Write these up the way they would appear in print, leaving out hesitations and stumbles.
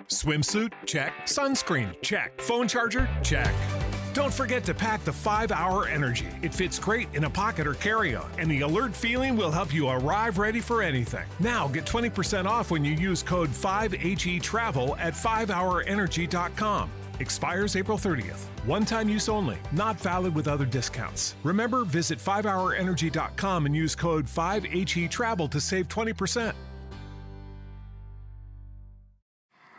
Swimsuit? Check. Sunscreen? Check. Phone charger? Check. Don't forget to pack the 5-Hour Energy. It fits great in a pocket or carry-on, and the alert feeling will help you arrive ready for anything. Now get 20% off when you use code 5HETRAVEL at 5hourenergy.com. Expires April 30th. One-time use only. Not valid with other discounts. Remember, visit 5hourenergy.com and use code 5HETRAVEL to save 20%.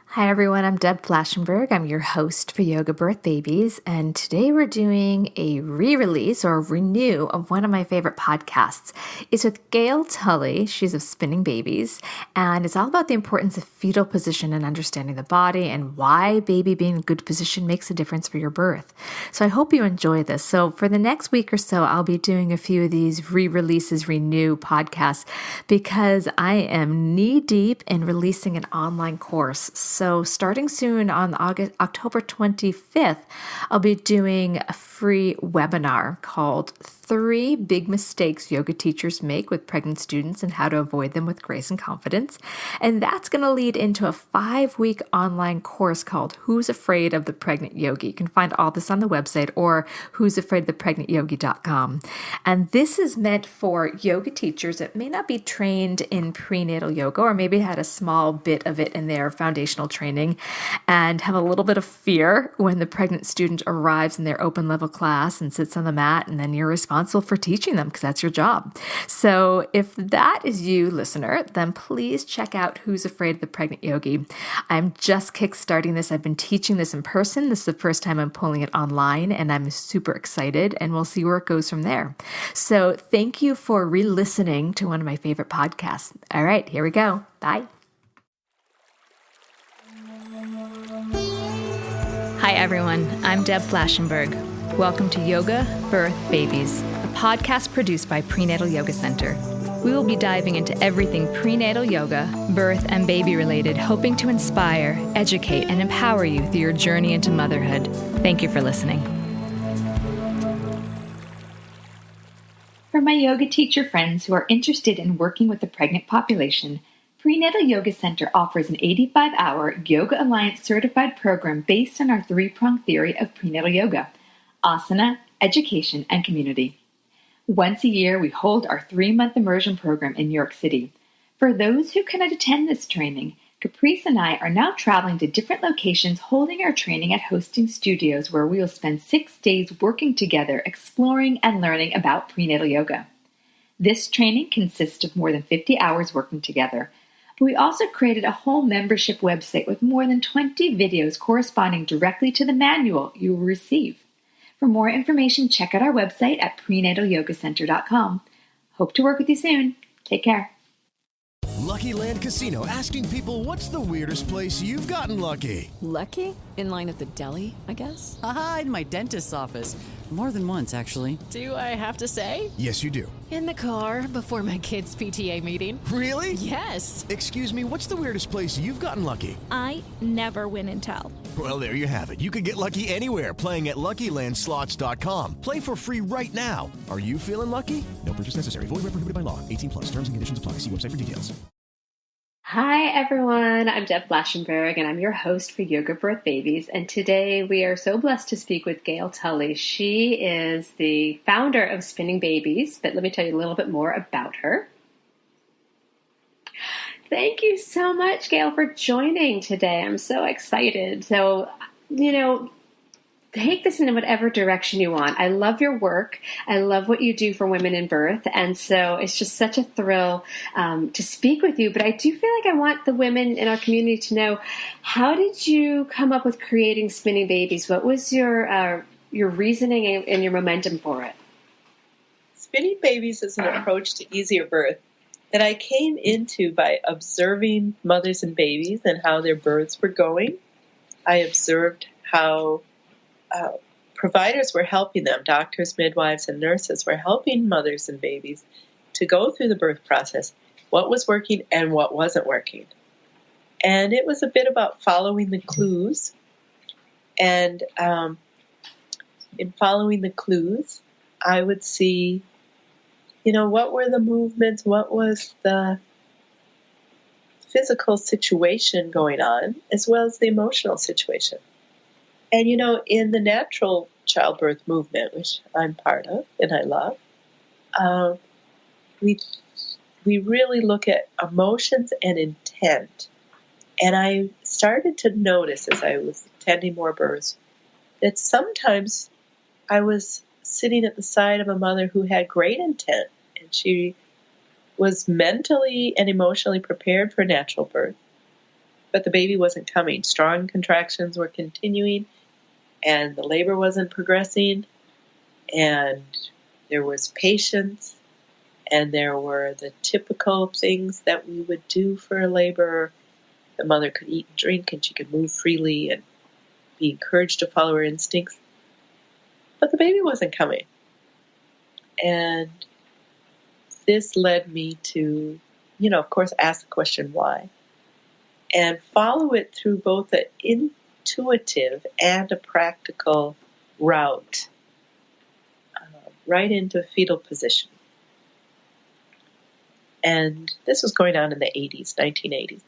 Hi everyone, I'm Deb Flashenberg. I'm your host for Yoga Birth Babies, and today we're doing a re-release or renew of one of my favorite podcasts. It's with Gail Tully. She's of Spinning Babies, and it's all about the importance of fetal position and understanding the body and why baby being in a good position makes a difference for your birth. So I hope you enjoy this. So for the next week or so, I'll be doing a few of these re-releases, renew podcasts because I am knee-deep in releasing an online course. So starting soon on October 25th, I'll be doing a free webinar called 3 Big Mistakes Yoga Teachers Make with Pregnant Students and How to Avoid Them with Grace and Confidence. And that's going to lead into a 5-week online course called Who's Afraid of the Pregnant Yogi? You can find all this on the website or who'safraidofthepregnantyogi.com. And this is meant for yoga teachers that may not be trained in prenatal yoga or maybe had a small bit of it in their foundational training and have a little bit of fear when the pregnant student arrives in their open level class and sits on the mat, and then you're responsible for teaching them because that's your job. So if that is you, listener, then please check out Who's Afraid of the Pregnant Yogi. I'm just kickstarting this. I've been teaching this in person. This is the first time I'm pulling it online, and I'm super excited, and we'll see where it goes from there. So thank you for re-listening to one of my favorite podcasts. All right, here we go. Bye. Hi, everyone. I'm Deb Flashenberg. Welcome to Yoga Birth Babies, a podcast produced by Prenatal Yoga Center. We will be diving into everything prenatal yoga, birth, and baby related, hoping to inspire, educate, and empower you through your journey into motherhood. Thank you for listening. For my yoga teacher friends who are interested in working with the pregnant population, Prenatal Yoga Center offers an 85-hour Yoga Alliance certified program based on our 3-pronged theory of prenatal yoga: asana, education, and community. Once a year, we hold our 3-month immersion program in New York City. For those who cannot attend this training, Caprice and I are now traveling to different locations holding our training at hosting studios where we will spend 6 days working together, exploring and learning about prenatal yoga. This training consists of more than 50 hours working together. But we also created a whole membership website with more than 20 videos corresponding directly to the manual you will receive. For more information, check out our website at prenatalyogacenter.com. Hope to work with you soon. Take care. Lucky Land Casino, asking people, what's the weirdest place you've gotten lucky? Lucky? In line at the deli, I guess? Aha, in my dentist's office. More than once, actually. Do I have to say? Yes, you do. In the car before my kids' PTA meeting. Really? Yes. Excuse me, what's the weirdest place you've gotten lucky? I never win and tell. Well, there you have it. You can get lucky anywhere, playing at LuckyLandSlots.com. Play for free right now. Are you feeling lucky? No purchase necessary. Void where prohibited by law. 18+. Terms and conditions apply. See website for details. Hi everyone, I'm Deb Flashenberg and I'm your host for Yoga Birth Babies, and today we are so blessed to speak with Gail Tully. She is the founder of Spinning Babies, but let me tell you a little bit more about her. Thank you so much, Gail, for joining today. I'm so excited. So, take this in whatever direction you want. I love your work. I love what you do for women in birth. And so it's just such a thrill to speak with you. But I do feel like I want the women in our community to know, how did you come up with creating Spinning Babies? What was your reasoning and your momentum for it? Spinning Babies is an approach to easier birth that I came into by observing mothers and babies and how their births were going. I observed how providers were helping them, doctors, midwives, and nurses were helping mothers and babies to go through the birth process, what was working and what wasn't working. And it was a bit about following the clues. And in following the clues, I would see, what were the movements, what was the physical situation going on as well as the emotional situation. And, in the natural childbirth movement, which I'm part of and I love, we really look at emotions and intent. And I started to notice as I was attending more births that sometimes I was sitting at the side of a mother who had great intent, and she was mentally and emotionally prepared for natural birth, but the baby wasn't coming. Strong contractions were continuing, and the labor wasn't progressing, and there was patience, and there were the typical things that we would do for a labor. The mother could eat and drink, and she could move freely and be encouraged to follow her instincts. But the baby wasn't coming. And this led me to, of course, ask the question why, and follow it through both an intuitive and a practical route, right into fetal position. And this was going on in the 80s, 1980s,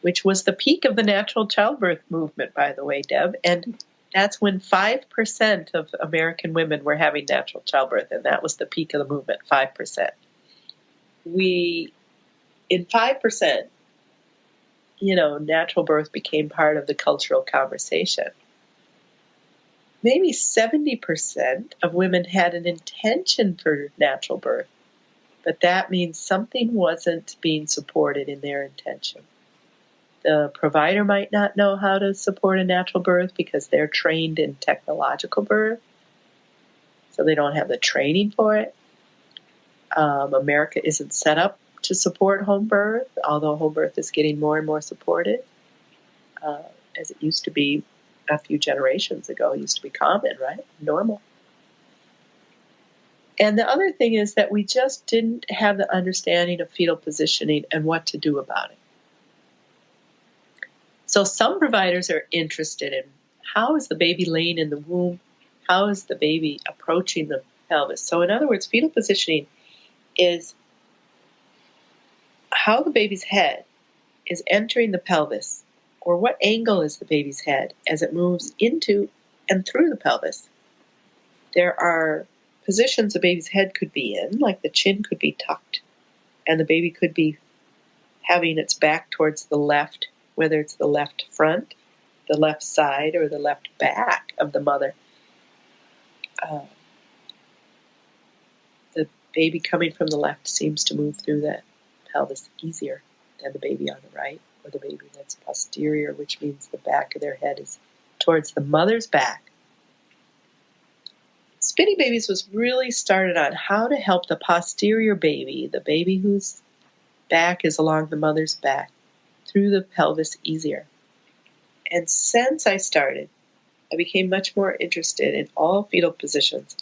which was the peak of the natural childbirth movement, by the way, Deb. And that's when 5% of American women were having natural childbirth, and that was the peak of the movement, 5%. In 5%, natural birth became part of the cultural conversation. Maybe 70% of women had an intention for natural birth, but that means something wasn't being supported in their intention. The provider might not know how to support a natural birth because they're trained in technological birth, so they don't have the training for it. America isn't set up to support home birth, although home birth is getting more and more supported, as it used to be a few generations ago. It used to be common, right? Normal. And the other thing is that we just didn't have the understanding of fetal positioning and what to do about it. So some providers are interested in how is the baby laying in the womb? How is the baby approaching the pelvis? So in other words, fetal positioning is how the baby's head is entering the pelvis, or what angle is the baby's head as it moves into and through the pelvis. There are positions the baby's head could be in, like the chin could be tucked, and the baby could be having its back towards the left, whether it's the left front, the left side, or the left back of the mother. The baby coming from the left seems to move through the pelvis easier than the baby on the right, or the baby that's posterior, which means the back of their head is towards the mother's back. Spinny Babies was really started on how to help the posterior baby, the baby whose back is along the mother's back, through the pelvis easier. And since I started, I became much more interested in all fetal positions,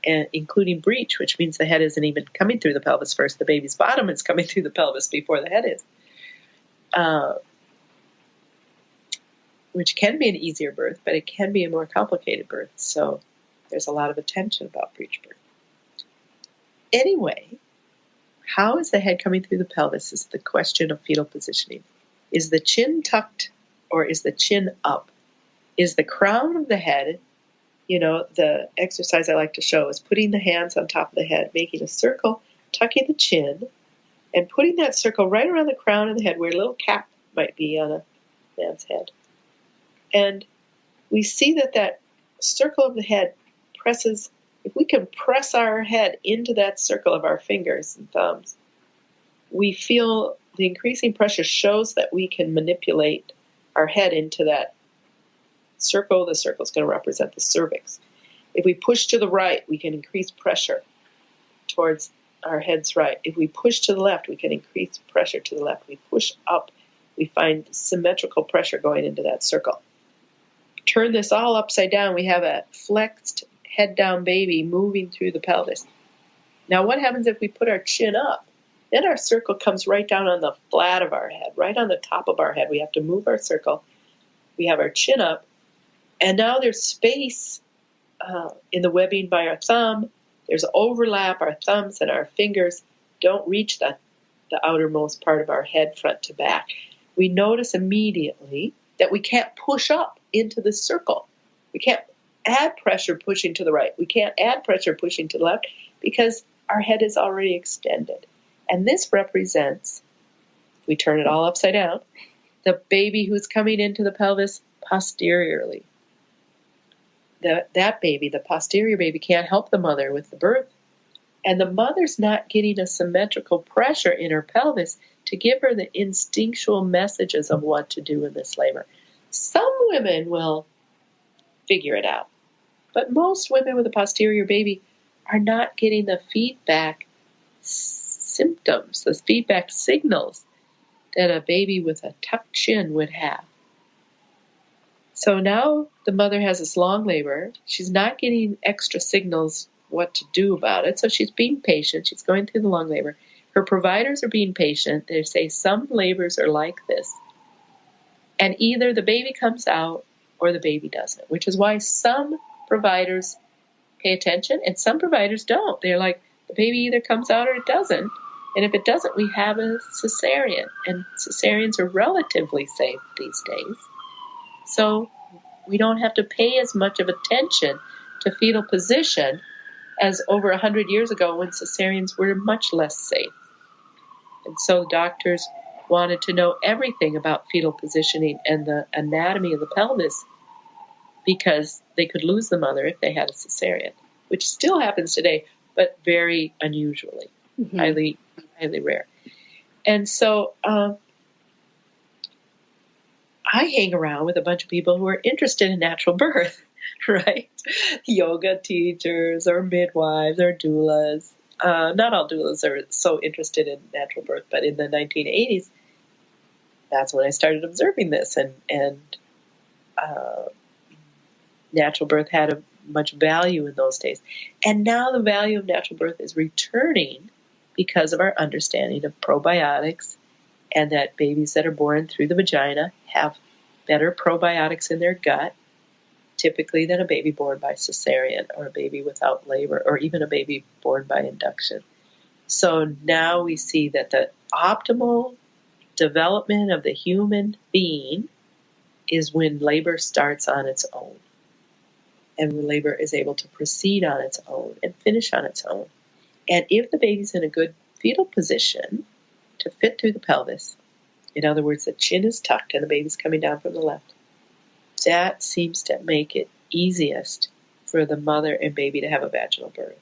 and including breech, which means the head isn't even coming through the pelvis first. The baby's bottom is coming through the pelvis before the head is, which can be an easier birth, but it can be a more complicated birth. So there's a lot of attention about breech birth. Anyway, how is the head coming through the pelvis is the question of fetal positioning. Is the chin tucked or is the chin up? Is the crown of the head, the exercise I like to show is putting the hands on top of the head, making a circle, tucking the chin, and putting that circle right around the crown of the head where a little cap might be on a man's head. And we see that circle of the head presses, if we can press our head into that circle of our fingers and thumbs, we feel the increasing pressure shows that we can manipulate our head into that circle. The circle is going to represent the cervix. If we push to the right, we can increase pressure towards our head's right. If we push to the left, we can increase pressure to the left. We push up, we find symmetrical pressure going into that circle. Turn this all upside down, we have a flexed head down baby moving through the pelvis. Now what happens if we put our chin up? Then our circle comes right down on the flat of our head, right on the top of our head. We have to move our circle. We have our chin up, and now there's space in the webbing by our thumb. There's overlap. Our thumbs and our fingers don't reach the the outermost part of our head, front to back, we notice immediately that we can't push up into the circle. We can't add pressure pushing to the right. We can't add pressure pushing to the left because our head is already extended. And this represents, if we turn it all upside down, the baby who's coming into the pelvis posteriorly. That baby, the posterior baby, can't help the mother with the birth. And the mother's not getting a symmetrical pressure in her pelvis to give her the instinctual messages of what to do in this labor. Some women will figure it out, but most women with a posterior baby are not getting the feedback symptoms, the feedback signals that a baby with a tucked chin would have. So now the mother has this long labor. She's not getting extra signals what to do about it. So she's being patient. She's going through the long labor. Her providers are being patient. They say some labors are like this. And either the baby comes out or the baby doesn't, which is why some providers pay attention and some providers don't. They're like, the baby either comes out or it doesn't. And if it doesn't, we have a cesarean. And cesareans are relatively safe these days. So we don't have to pay as much of attention to fetal position as over 100 years ago when cesareans were much less safe. And so doctors wanted to know everything about fetal positioning and the anatomy of the pelvis because they could lose the mother if they had a cesarean, which still happens today, but very unusually, highly rare. And so I hang around with a bunch of people who are interested in natural birth, right? Yoga teachers or midwives or doulas. Not all doulas are so interested in natural birth, but in the 1980s, that's when I started observing this. And natural birth had a much value in those days. And now the value of natural birth is returning because of our understanding of probiotics and that babies that are born through the vagina have better probiotics in their gut, typically than a baby born by cesarean or a baby without labor or even a baby born by induction. So now we see that the optimal development of the human being is when labor starts on its own and when labor is able to proceed on its own and finish on its own. And if the baby's in a good fetal position to fit through the pelvis, in other words, the chin is tucked and the baby's coming down from the left, that seems to make it easiest for the mother and baby to have a vaginal birth.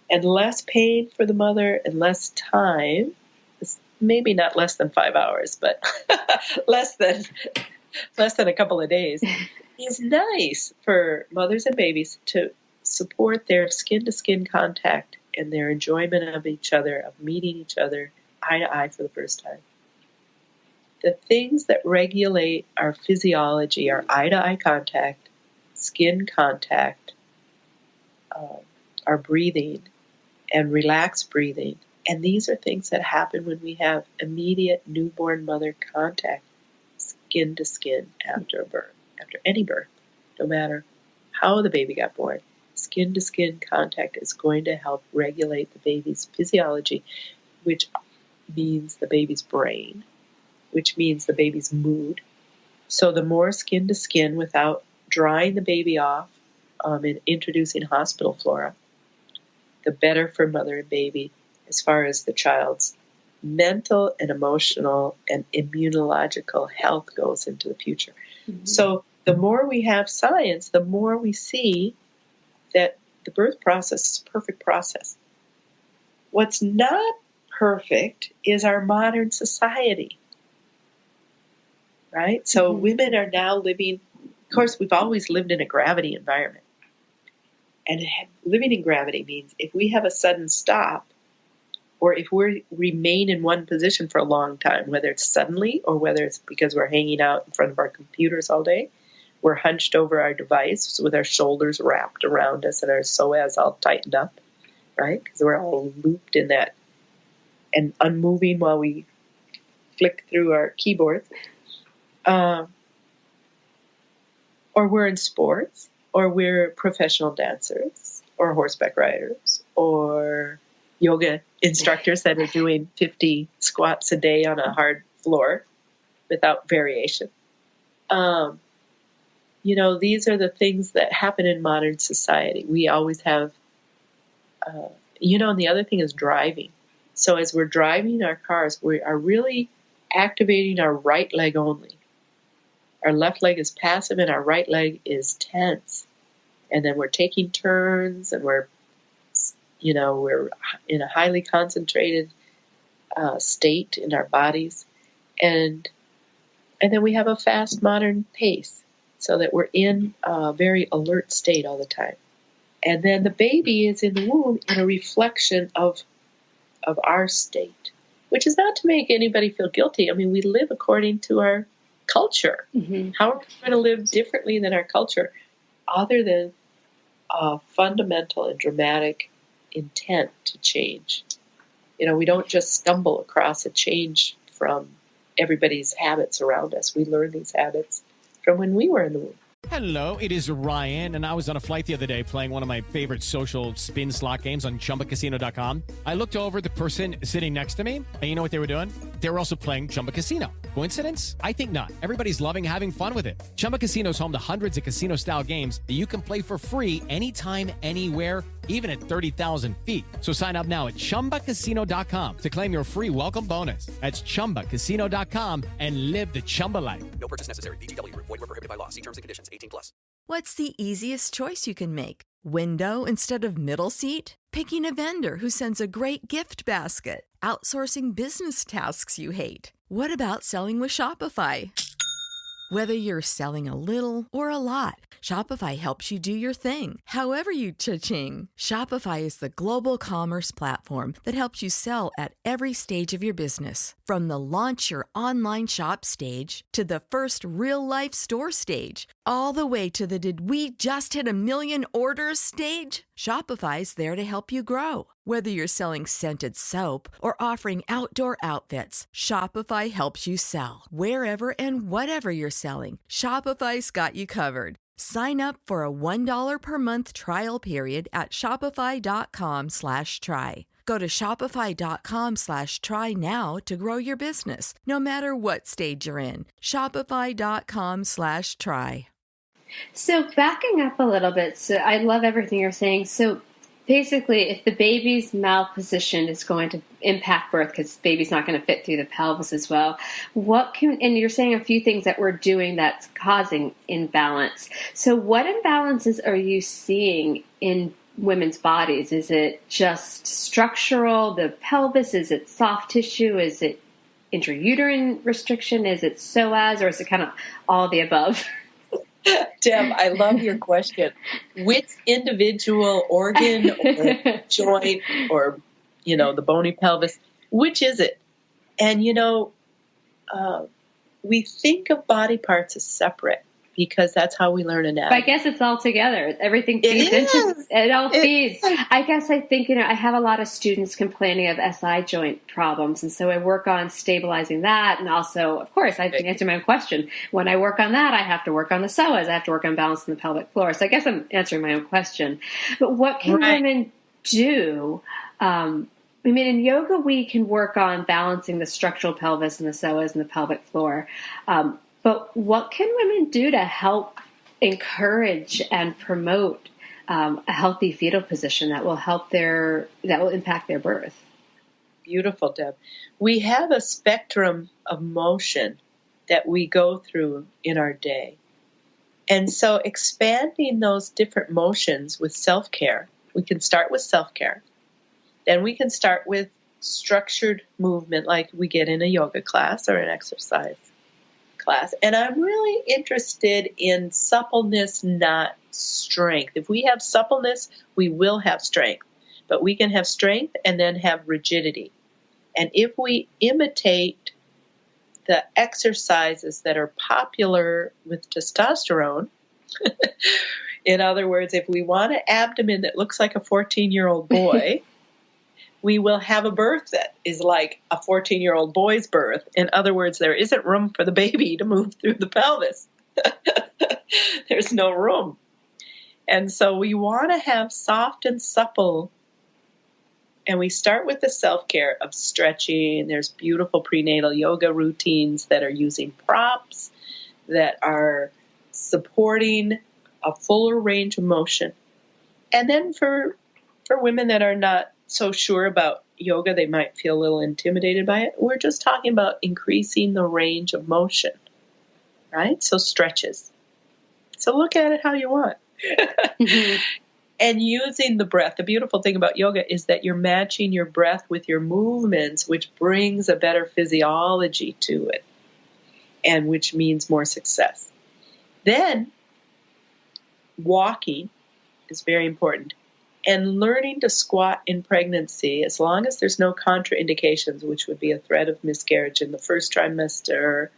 And less pain for the mother and less time, maybe not less than 5 hours, but less than a couple of days, is nice for mothers and babies to support their skin-to-skin contact and their enjoyment of each other, of meeting each other eye to eye for the first time. The things that regulate our physiology are eye-to-eye contact, skin contact, our breathing, and relaxed breathing. And these are things that happen when we have immediate newborn mother contact, skin to skin after a birth, after any birth, no matter how the baby got born. Skin to skin contact is going to help regulate the baby's physiology, which means the baby's brain, which means the baby's mood. So the more skin to skin without drying the baby off and introducing hospital flora, the better for mother and baby as far as the child's mental and emotional and immunological health goes into the future. Mm-hmm. So the more we have science, the more we see that the birth process is a perfect process. What's not perfect is our modern society, right? So women are now living, of course, we've always lived in a gravity environment. And living in gravity means if we have a sudden stop, or if we remain in one position for a long time, whether it's suddenly or whether it's because we're hanging out in front of our computers all day, we're hunched over our device with our shoulders wrapped around us and our psoas all tightened up, right? Because we're all looped in that and unmoving while we flick through our keyboards. Or we're in sports, or we're professional dancers, or horseback riders, or yoga instructors that are doing 50 squats a day on a hard floor without variation. These are the things that happen in modern society. We always have, and the other thing is driving. So as we're driving our cars, we are really activating our right leg only. Our left leg is passive and our right leg is tense. And then we're taking turns and we're in a highly concentrated state in our bodies. And then we have a fast modern pace so that we're in a very alert state all the time. And then the baby is in the womb in a reflection of our state, which is not to make anybody feel guilty. I mean, we live according to our culture. Mm-hmm. How are we going to live differently than our culture other than a fundamental and dramatic intent to change? We don't just stumble across a change from everybody's habits around us. We learn these habits from when we were in the womb. Hello, it is Ryan, and I was on a flight the other day playing one of my favorite social spin slot games on ChumbaCasino.com. I looked over at the person sitting next to me, and you know what they were doing? They were also playing Chumba Casino. Coincidence? I think not. Everybody's loving having fun with it. Chumba Casino is home to hundreds of casino-style games that you can play for free anytime, anywhere, even at 30,000 feet. So sign up now at ChumbaCasino.com to claim your free welcome bonus. That's ChumbaCasino.com and live the Chumba life. No purchase necessary. VGW. Void where prohibited by law. See terms and conditions. 18+. What's the easiest choice you can make? Window instead of middle seat? Picking a vendor who sends a great gift basket? Outsourcing business tasks you hate? What about selling with Shopify? Whether you're selling a little or a lot, Shopify helps you do your thing, however you cha-ching. Shopify is the global commerce platform that helps you sell at every stage of your business. From the launch your online shop stage to the first real-life store stage, all the way to the did we just hit 1 million orders stage. Shopify's there to help you grow. Whether you're selling scented soap or offering outdoor outfits, Shopify helps you sell. Wherever and whatever you're selling, Shopify's got you covered. Sign up for a $1 per month trial period at shopify.com/try. Go to shopify.com/try now to grow your business, no matter what stage you're in. Shopify.com/try. So backing up a little bit, so I love everything you're saying. So basically, if the baby's malposition is going to impact birth because the baby's not going to fit through the pelvis as well, and you're saying a few things that we're doing that's causing imbalance. So what imbalances are you seeing in women's bodies? Is it just structural, the pelvis? Is it soft tissue? Is it intrauterine restriction? Is it psoas? Or is it kind of all the above? Deb, I love your question. Which individual organ or joint or, the bony pelvis, which is it? And, we think of body parts as separate because that's how we learn anatomy. But I guess it's all together. Everything feeds into it. All feeds. I guess I think, I have a lot of students complaining of SI joint problems. And so I work on stabilizing that. And also, of course, I can answer my own question. When I work on that, I have to work on the psoas. I have to work on balancing the pelvic floor. So I guess I'm answering my own question. But what can women do? In yoga, we can work on balancing the structural pelvis and the psoas and the pelvic floor. But what can women do to help encourage and promote a healthy fetal position that will impact their birth? Beautiful, Deb. We have a spectrum of motion that we go through in our day. And so expanding those different motions with self-care, we can start with self-care. Then we can start with structured movement like we get in a yoga class or an exercise class. And I'm really interested in suppleness, not strength. If we have suppleness, we will have strength. But we can have strength and then have rigidity. And if we imitate the exercises that are popular with testosterone, in other words, if we want an abdomen that looks like a 14-year-old boy, we will have a birth that is like a 14-year-old boy's birth. In other words, there isn't room for the baby to move through the pelvis. There's no room. And so we want to have soft and supple And we start with the self-care of stretching. There's beautiful prenatal yoga routines that are using props, that are supporting a fuller range of motion. And then for women that are not so sure about yoga, they might feel a little intimidated by it. We're just talking about increasing the range of motion, right? So stretches. So look at it how you want. And using the breath. The beautiful thing about yoga is that you're matching your breath with your movements, which brings a better physiology to it, and which means more success. Then, walking is very important. And learning to squat in pregnancy, as long as there's no contraindications, which would be a threat of miscarriage in the first trimester,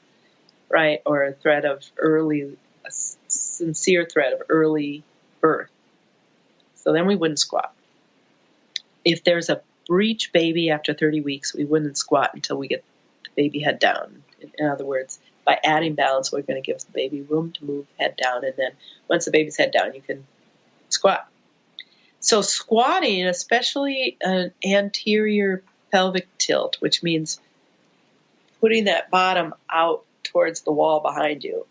right, or a sincere threat of early birth. So then we wouldn't squat. If there's a breech baby after 30 weeks, we wouldn't squat until we get the baby head down. In other words, by adding balance, we're going to give the baby room to move head down. And then once the baby's head down, you can squat. So squatting, especially an anterior pelvic tilt, which means putting that bottom out towards the wall behind you,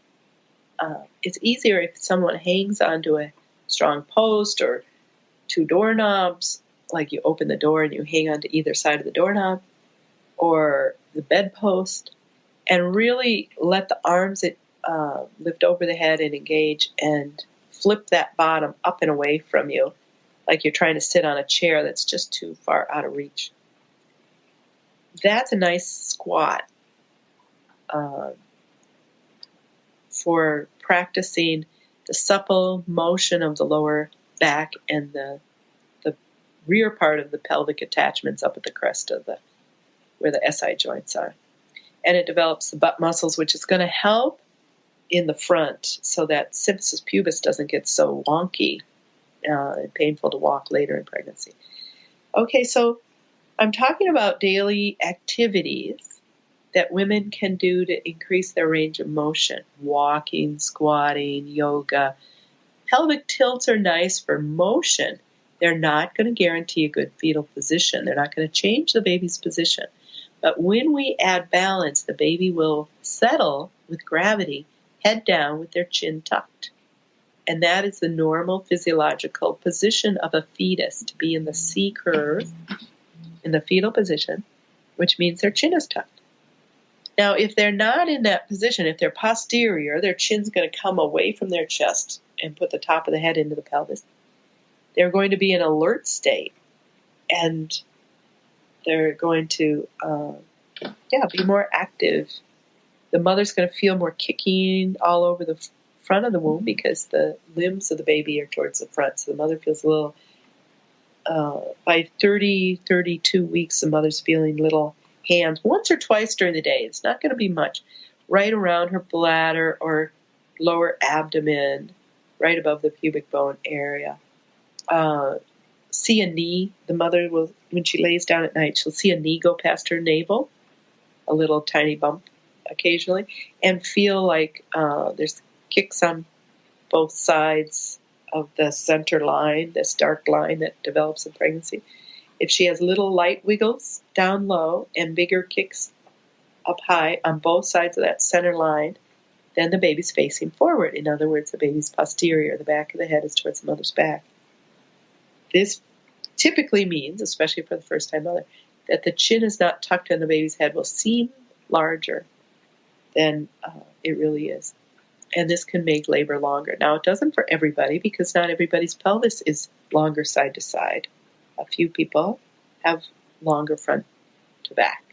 it's easier if someone hangs onto a strong post or two doorknobs, like you open the door and you hang on to either side of the doorknob, or the bedpost, and really let the arms lift over the head and engage and flip that bottom up and away from you, like you're trying to sit on a chair that's just too far out of reach. That's a nice squat for practicing the supple motion of the lower back and the rear part of the pelvic attachments up at the crest of where the SI joints are. And it develops the butt muscles, which is going to help in the front so that symphysis pubis doesn't get so wonky and painful to walk later in pregnancy. Okay, so I'm talking about daily activities that women can do to increase their range of motion. Walking, squatting, yoga. Pelvic tilts are nice for motion. They're not going to guarantee a good fetal position. They're not going to change the baby's position. But when we add balance, the baby will settle with gravity, head down with their chin tucked. And that is the normal physiological position of a fetus, to be in the C curve, in the fetal position, which means their chin is tucked. Now, if they're not in that position, if they're posterior, their chin's going to come away from their chest and put the top of the head into the pelvis. They're going to be in alert state, and they're going to be more active. The mother's going to feel more kicking all over the front of the womb because the limbs of the baby are towards the front. So the mother feels a little, by 32 weeks, the mother's feeling little hands once or twice during the day. It's not going to be much. Right around her bladder or lower abdomen, right above the pubic bone area. See a knee. The mother will, when she lays down at night, she'll see a knee go past her navel, a little tiny bump occasionally, and feel like there's kicks on both sides of the center line, this dark line that develops in pregnancy. If she has little light wiggles down low and bigger kicks up high on both sides of that center line, then the baby's facing forward. In other words, the baby's posterior. The back of the head is towards the mother's back. This typically means, especially for the first-time mother, that the chin is not tucked and the baby's head will seem larger than it really is. And this can make labor longer. Now, it doesn't for everybody because not everybody's pelvis is longer side to side. A few people have longer front to back.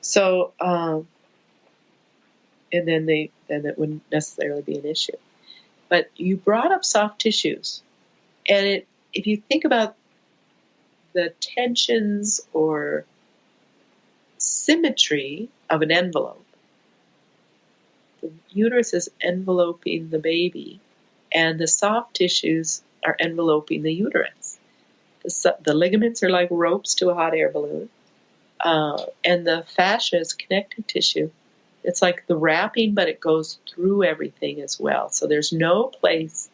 So, and then it wouldn't necessarily be an issue. But you brought up soft tissues. And if you think about the tensions or symmetry of an envelope, the uterus is enveloping the baby, and the soft tissues are enveloping the uterus. The ligaments are like ropes to a hot air balloon, and the fascia is connective tissue. It's like the wrapping, but it goes through everything as well. So there's no place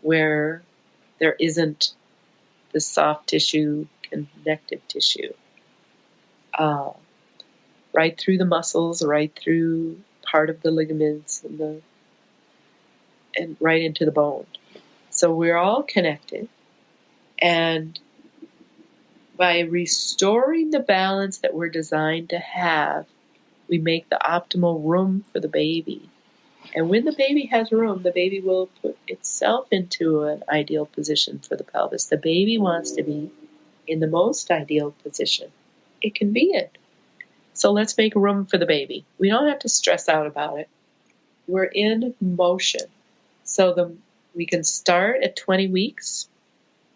where there isn't the soft tissue connective tissue. Right through the muscles, right through part of the ligaments and right into the bone. So we're all connected. And by restoring the balance that we're designed to have, we make the optimal room for the baby. And when the baby has room, the baby will put itself into an ideal position for the pelvis. The baby wants to be in the most ideal position it can be in. So let's make room for the baby. We don't have to stress out about it. We're in motion. So we can start at 20 weeks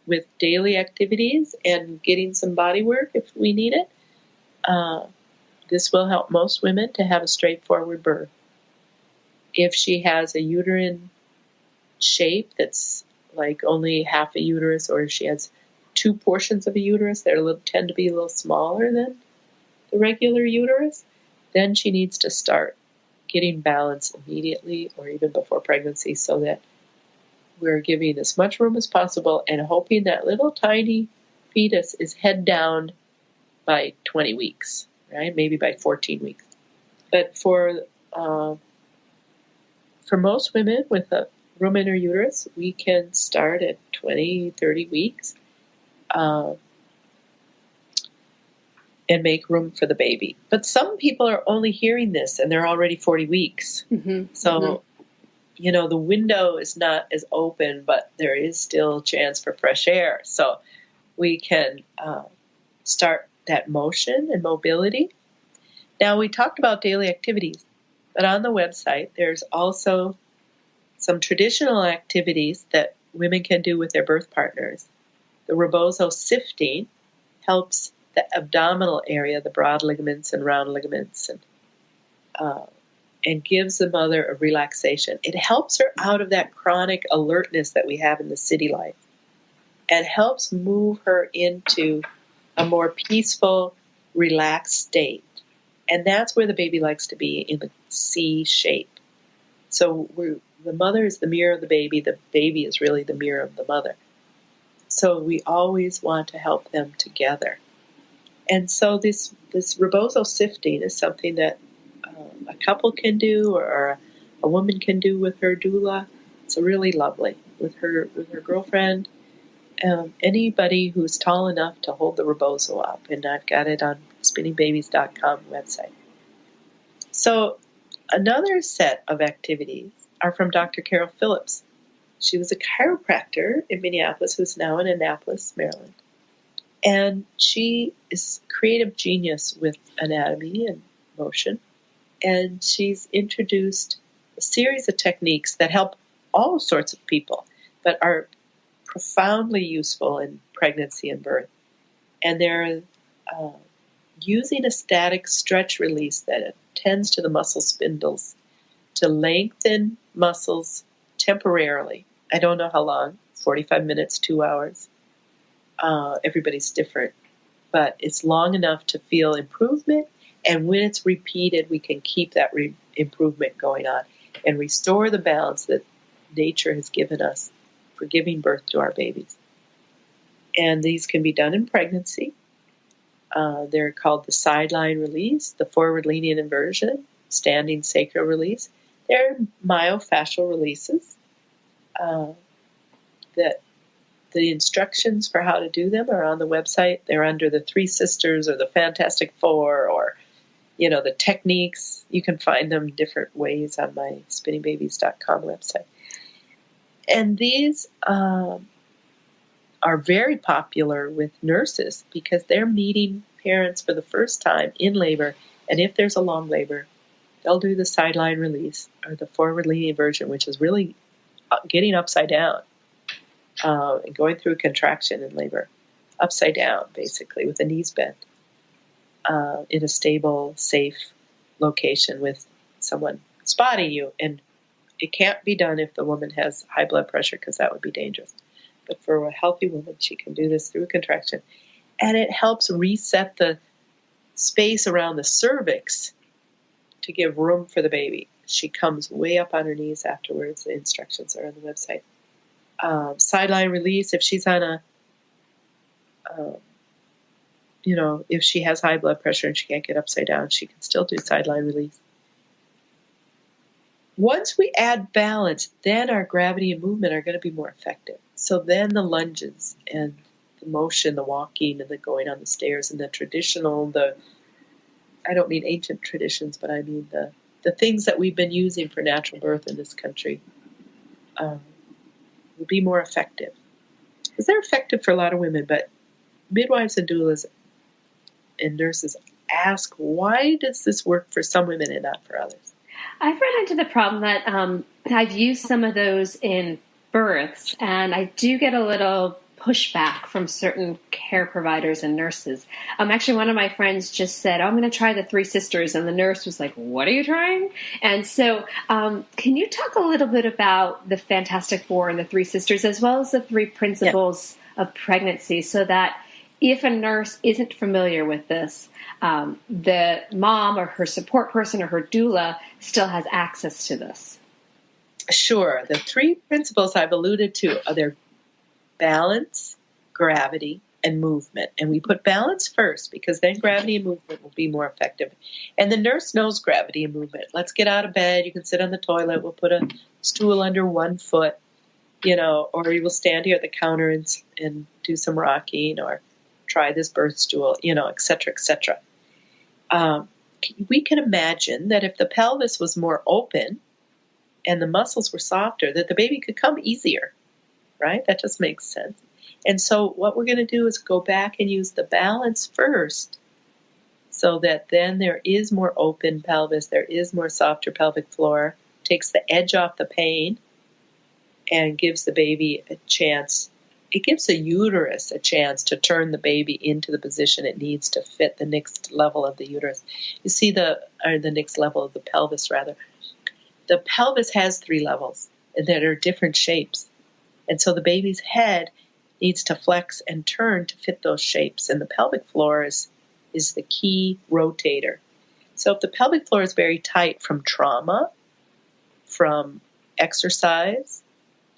with daily activities and getting some body work if we need it. This will help most women to have a straightforward birth. If she has a uterine shape that's like only half a uterus, or if she has two portions of a uterus that tend to be a little smaller than the regular uterus, then she needs to start getting balance immediately or even before pregnancy, so that we're giving as much room as possible and hoping that little tiny fetus is head down by 20 weeks, right? Maybe by 14 weeks. But for most women with a room in her uterus, we can start at 20, 30 weeks and make room for the baby. But some people are only hearing this and they're already 40 weeks. Mm-hmm. So, the window is not as open, but there is still a chance for fresh air. So we can start that motion and mobility. Now, we talked about daily activities, but on the website, there's also some traditional activities that women can do with their birth partners. The rebozo sifting helps the abdominal area, the broad ligaments and round ligaments, and gives the mother a relaxation. It helps her out of that chronic alertness that we have in the city life and helps move her into a more peaceful, relaxed state. And that's where the baby likes to be, in the C shape. So the mother is the mirror of the baby is really the mirror of the mother. So we always want to help them together. And so this rebozo sifting is something that a couple can do, or a woman can do with her doula. It's really lovely with her girlfriend. Anybody who's tall enough to hold the rebozo up, and I've got it on spinningbabies.com website. So another set of activities are from Dr. Carol Phillips. She was a chiropractor in Minneapolis who's now in Annapolis, Maryland. And she is a creative genius with anatomy and motion. And she's introduced a series of techniques that help all sorts of people, but are profoundly useful in pregnancy and birth. And they're using a static stretch release that attends to the muscle spindles to lengthen muscles temporarily. I don't know how long, 45 minutes, 2 hours. Everybody's different, but it's long enough to feel improvement. And when it's repeated, we can keep that improvement going on and restore the balance that nature has given us for giving birth to our babies. And these can be done in pregnancy. They're called the sideline release, the forward lenient inversion, standing sacral release. They're myofascial releases. That the instructions for how to do them are on the website. They're under the Three Sisters or the Fantastic Four, or the techniques. You can find them different ways on my spinningbabies.com website. And these are very popular with nurses because they're meeting parents for the first time in labor. And if there's a long labor, they'll do the sideline release or the forward lenient inversion, which is really getting upside down and going through a contraction in labor, upside down, basically, with the knees bent. In a stable, safe location with someone spotting you. And it can't be done if the woman has high blood pressure, because that would be dangerous. But for a healthy woman, she can do this through a contraction. And it helps reset the space around the cervix to give room for the baby. She comes way up on her knees afterwards. The instructions are on the website. Sideline release, if she's on if she has high blood pressure and she can't get upside down, she can still do sideline release. Once we add balance, then our gravity and movement are going to be more effective. So then the lunges and the motion, the walking and the going on the stairs and the traditional, I don't mean ancient traditions, but I mean the things that we've been using for natural birth in this country will be more effective. Because they're effective for a lot of women, but midwives and doulas and nurses ask, why does this work for some women and not for others? I've run into the problem that I've used some of those in births, and I do get a little pushback from certain care providers and nurses. Actually, one of my friends just said, I'm going to try the Three Sisters, and the nurse was like, what are you trying? And so can you talk a little bit about the Fantastic Four and the Three Sisters, as well as the three principles of pregnancy, so that if a nurse isn't familiar with this, the mom or her support person or her doula still has access to this? Sure. The three principles I've alluded to are their balance, gravity, and movement. And we put balance first because then gravity and movement will be more effective. And the nurse knows gravity and movement. Let's get out of bed. You can sit on the toilet. We'll put a stool under one foot, or you will stand here at the counter and do some rocking or try this birth stool, et cetera, et cetera. We can imagine that if the pelvis was more open and the muscles were softer, that the baby could come easier, right? That just makes sense. And so what we're going to do is go back and use the balance first so that then there is more open pelvis, there is more softer pelvic floor, takes the edge off the pain, and gives the baby a chance. It gives the uterus a chance to turn the baby into the position it needs to fit the next level of the uterus. You see the next level of the pelvis, rather. The pelvis has 3 levels that are different shapes. And so the baby's head needs to flex and turn to fit those shapes. And the pelvic floor is the key rotator. So if the pelvic floor is very tight from trauma, from exercise,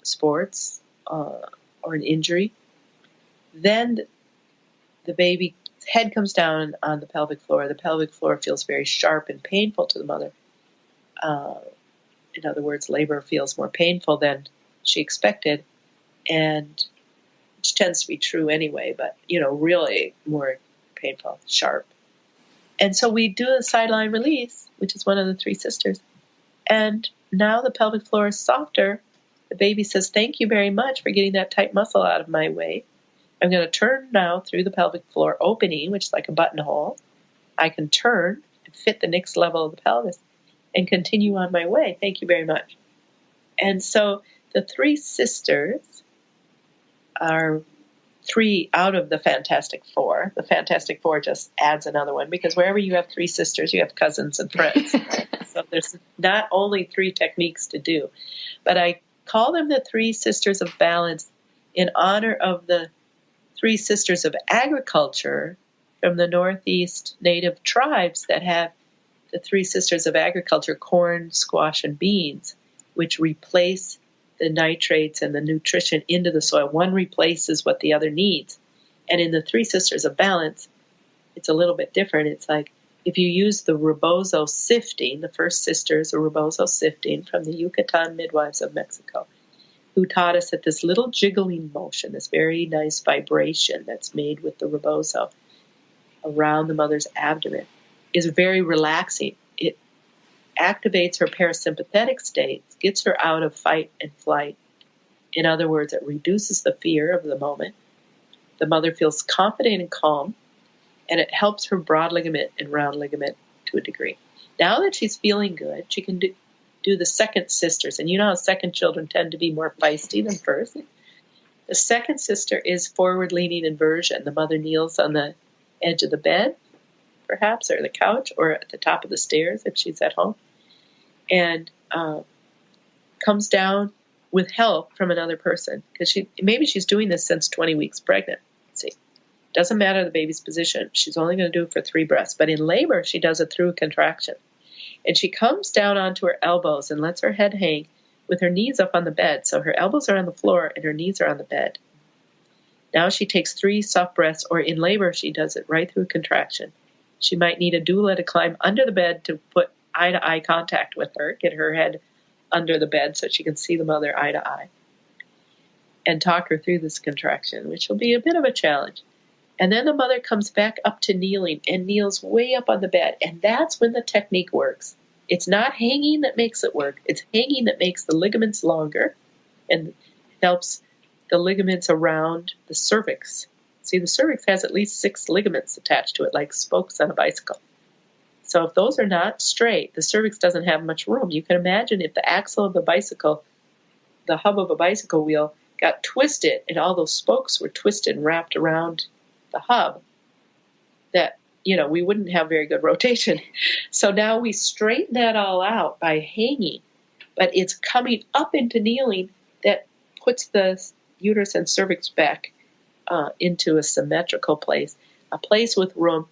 sports, or an injury, then the baby's head comes down on the pelvic floor. The pelvic floor feels very sharp and painful to the mother. In other words, labor feels more painful than she expected, and which tends to be true anyway, but, really more painful, sharp. And so we do a sideline release, which is one of the Three Sisters, and now the pelvic floor is softer. The baby says, thank you very much for getting that tight muscle out of my way. I'm going to turn now through the pelvic floor opening, which is like a buttonhole. I can turn and fit the next level of the pelvis and continue on my way. Thank you very much. And so the Three Sisters are 3 out of the Fantastic Four. The Fantastic Four just adds another one because wherever you have 3 sisters, you have cousins and friends. So there's not only 3 techniques to do, but I call them the Three Sisters of Balance in honor of the 3 sisters of agriculture from the Northeast native tribes that have the 3 sisters of agriculture, corn, squash, and beans, which replace the nitrates and the nutrition into the soil. One replaces what the other needs. And in the Three Sisters of Balance, it's a little bit different. It's like if you use the rebozo sifting, the first sisters are rebozo sifting from the Yucatan midwives of Mexico, who taught us that this little jiggling motion, this very nice vibration that's made with the rebozo around the mother's abdomen, is very relaxing. It activates her parasympathetic states, gets her out of fight and flight. In other words, it reduces the fear of the moment. The mother feels confident and calm, and it helps her broad ligament and round ligament to a degree. Now that she's feeling good, she can do the second sisters. And you know how second children tend to be more feisty than first. The second sister is forward-leaning inversion. The mother kneels on the edge of the bed, perhaps, or the couch, or at the top of the stairs if she's at home, and comes down with help from another person. Because maybe she's doing this since 20 weeks pregnant. See, doesn't matter the baby's position. She's only going to do it for 3 breaths. But in labor, she does it through a contraction. And she comes down onto her elbows and lets her head hang with her knees up on the bed. So her elbows are on the floor and her knees are on the bed. Now she takes 3 soft breaths, or in labor, she does it right through a contraction. She might need a doula to climb under the bed to put eye-to-eye contact with her, get her head under the bed so she can see the mother eye-to-eye, and talk her through this contraction, which will be a bit of a challenge. And then the mother comes back up to kneeling and kneels way up on the bed, and that's when the technique works. It's not hanging that makes it work. It's hanging that makes the ligaments longer and helps the ligaments around the cervix. See, the cervix has at least 6 ligaments attached to it, like spokes on a bicycle. So if those are not straight, the cervix doesn't have much room. You can imagine if the axle of the bicycle, the hub of a bicycle wheel, got twisted and all those spokes were twisted and wrapped around the hub, that, we wouldn't have very good rotation. So now we straighten that all out by hanging, but it's coming up into kneeling that puts the uterus and cervix back into a symmetrical place, a place with room.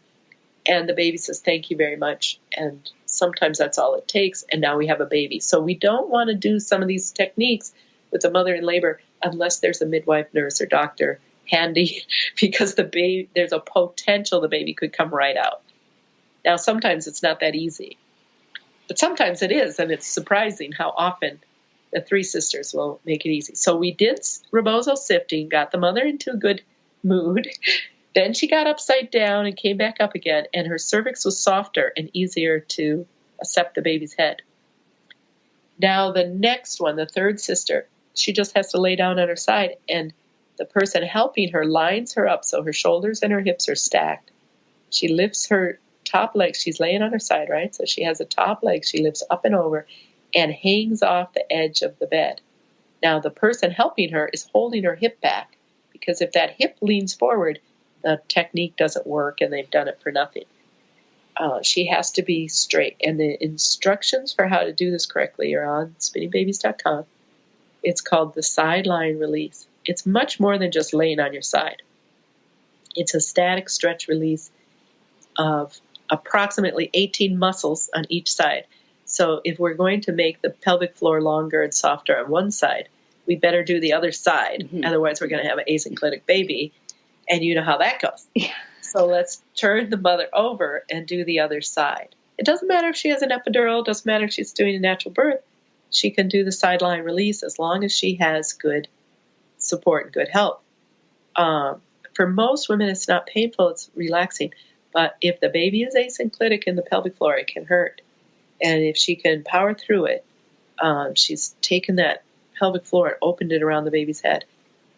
And the baby says, thank you very much. And sometimes that's all it takes. And now we have a baby. So we don't want to do some of these techniques with the mother in labor unless there's a midwife, nurse, or doctor handy, because there's a potential the baby could come right out. Now, sometimes it's not that easy, but sometimes it is. And it's surprising how often the 3 sisters will make it easy. So we did rebozo sifting, got the mother into a good mood. Then she got upside down and came back up again, and her cervix was softer and easier to accept the baby's head. Now the next one, the 3rd sister, she just has to lay down on her side, and the person helping her lines her up so her shoulders and her hips are stacked. She lifts her top leg. She's laying on her side, right? So she has a top leg. She lifts up and over and hangs off the edge of the bed. Now the person helping her is holding her hip back, because if that hip leans forward, the technique doesn't work and they've done it for nothing. She has to be straight. And the instructions for how to do this correctly are on spinningbabies.com. It's called the sideline release. It's much more than just laying on your side. It's a static stretch release of approximately 18 muscles on each side. So if we're going to make the pelvic floor longer and softer on one side, we better do the other side. Mm-hmm. Otherwise, we're going to have an asynclitic baby. And you know how that goes. Yeah. So let's turn the mother over and do the other side. It doesn't matter if she has an epidural. It doesn't matter if she's doing a natural birth. She can do the sideline release as long as she has good support and good help. For most women, it's not painful. It's relaxing. But if the baby is asynclitic in the pelvic floor, it can hurt. And if she can power through it, she's taken that pelvic floor and opened it around the baby's head.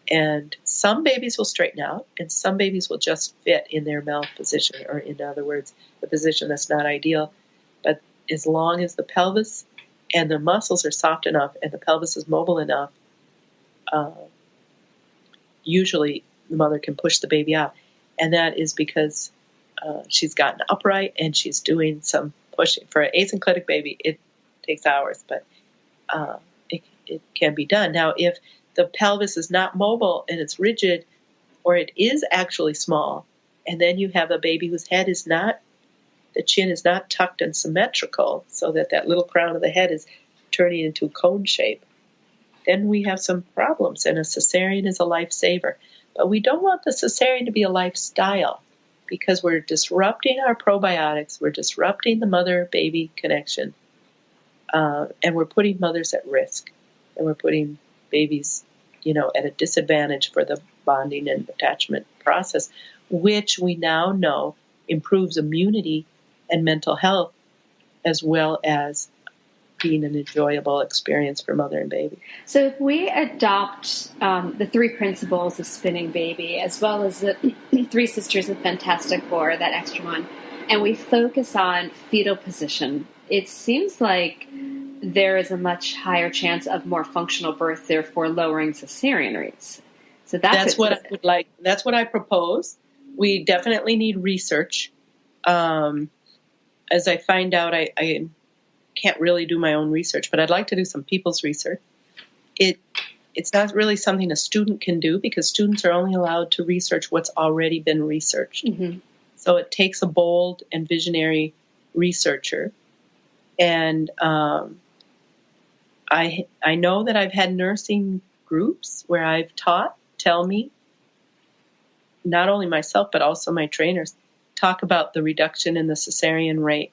And some babies will straighten out, and some babies will just fit in their mouth position, or in other words, the position that's not ideal. But as long as the pelvis and the muscles are soft enough and the pelvis is mobile enough, usually the mother can push the baby out. And that is because she's gotten upright and she's doing some pushing. For an asynclitic baby, it takes hours, but it can be done. Now, if the pelvis is not mobile and it's rigid, or it is actually small, and then you have a baby whose head is not, the chin is not tucked and symmetrical, so that little crown of the head is turning into a cone shape, then we have some problems, and a cesarean is a lifesaver. But we don't want the cesarean to be a lifestyle, because we're disrupting our probiotics, we're disrupting the mother-baby connection, and we're putting mothers at risk, and we're putting babies, at a disadvantage for the bonding and attachment process, which we now know improves immunity and mental health, as well as being an enjoyable experience for mother and baby. So if we adopt the 3 principles of spinning baby, as well as the 3 sisters of Fantastic Four, that extra one, and we focus on fetal position, it seems like there is a much higher chance of more functional birth, therefore lowering cesarean rates. So that's what I would like. That's what I propose. We definitely need research. As I find out, I can't really do my own research, but I'd like to do some people's research. It's not really something a student can do, because students are only allowed to research what's already been researched. Mm-hmm. So it takes a bold and visionary researcher. And I know that I've had nursing groups where I've taught tell me not only myself, but also my trainers talk about the reduction in the cesarean rate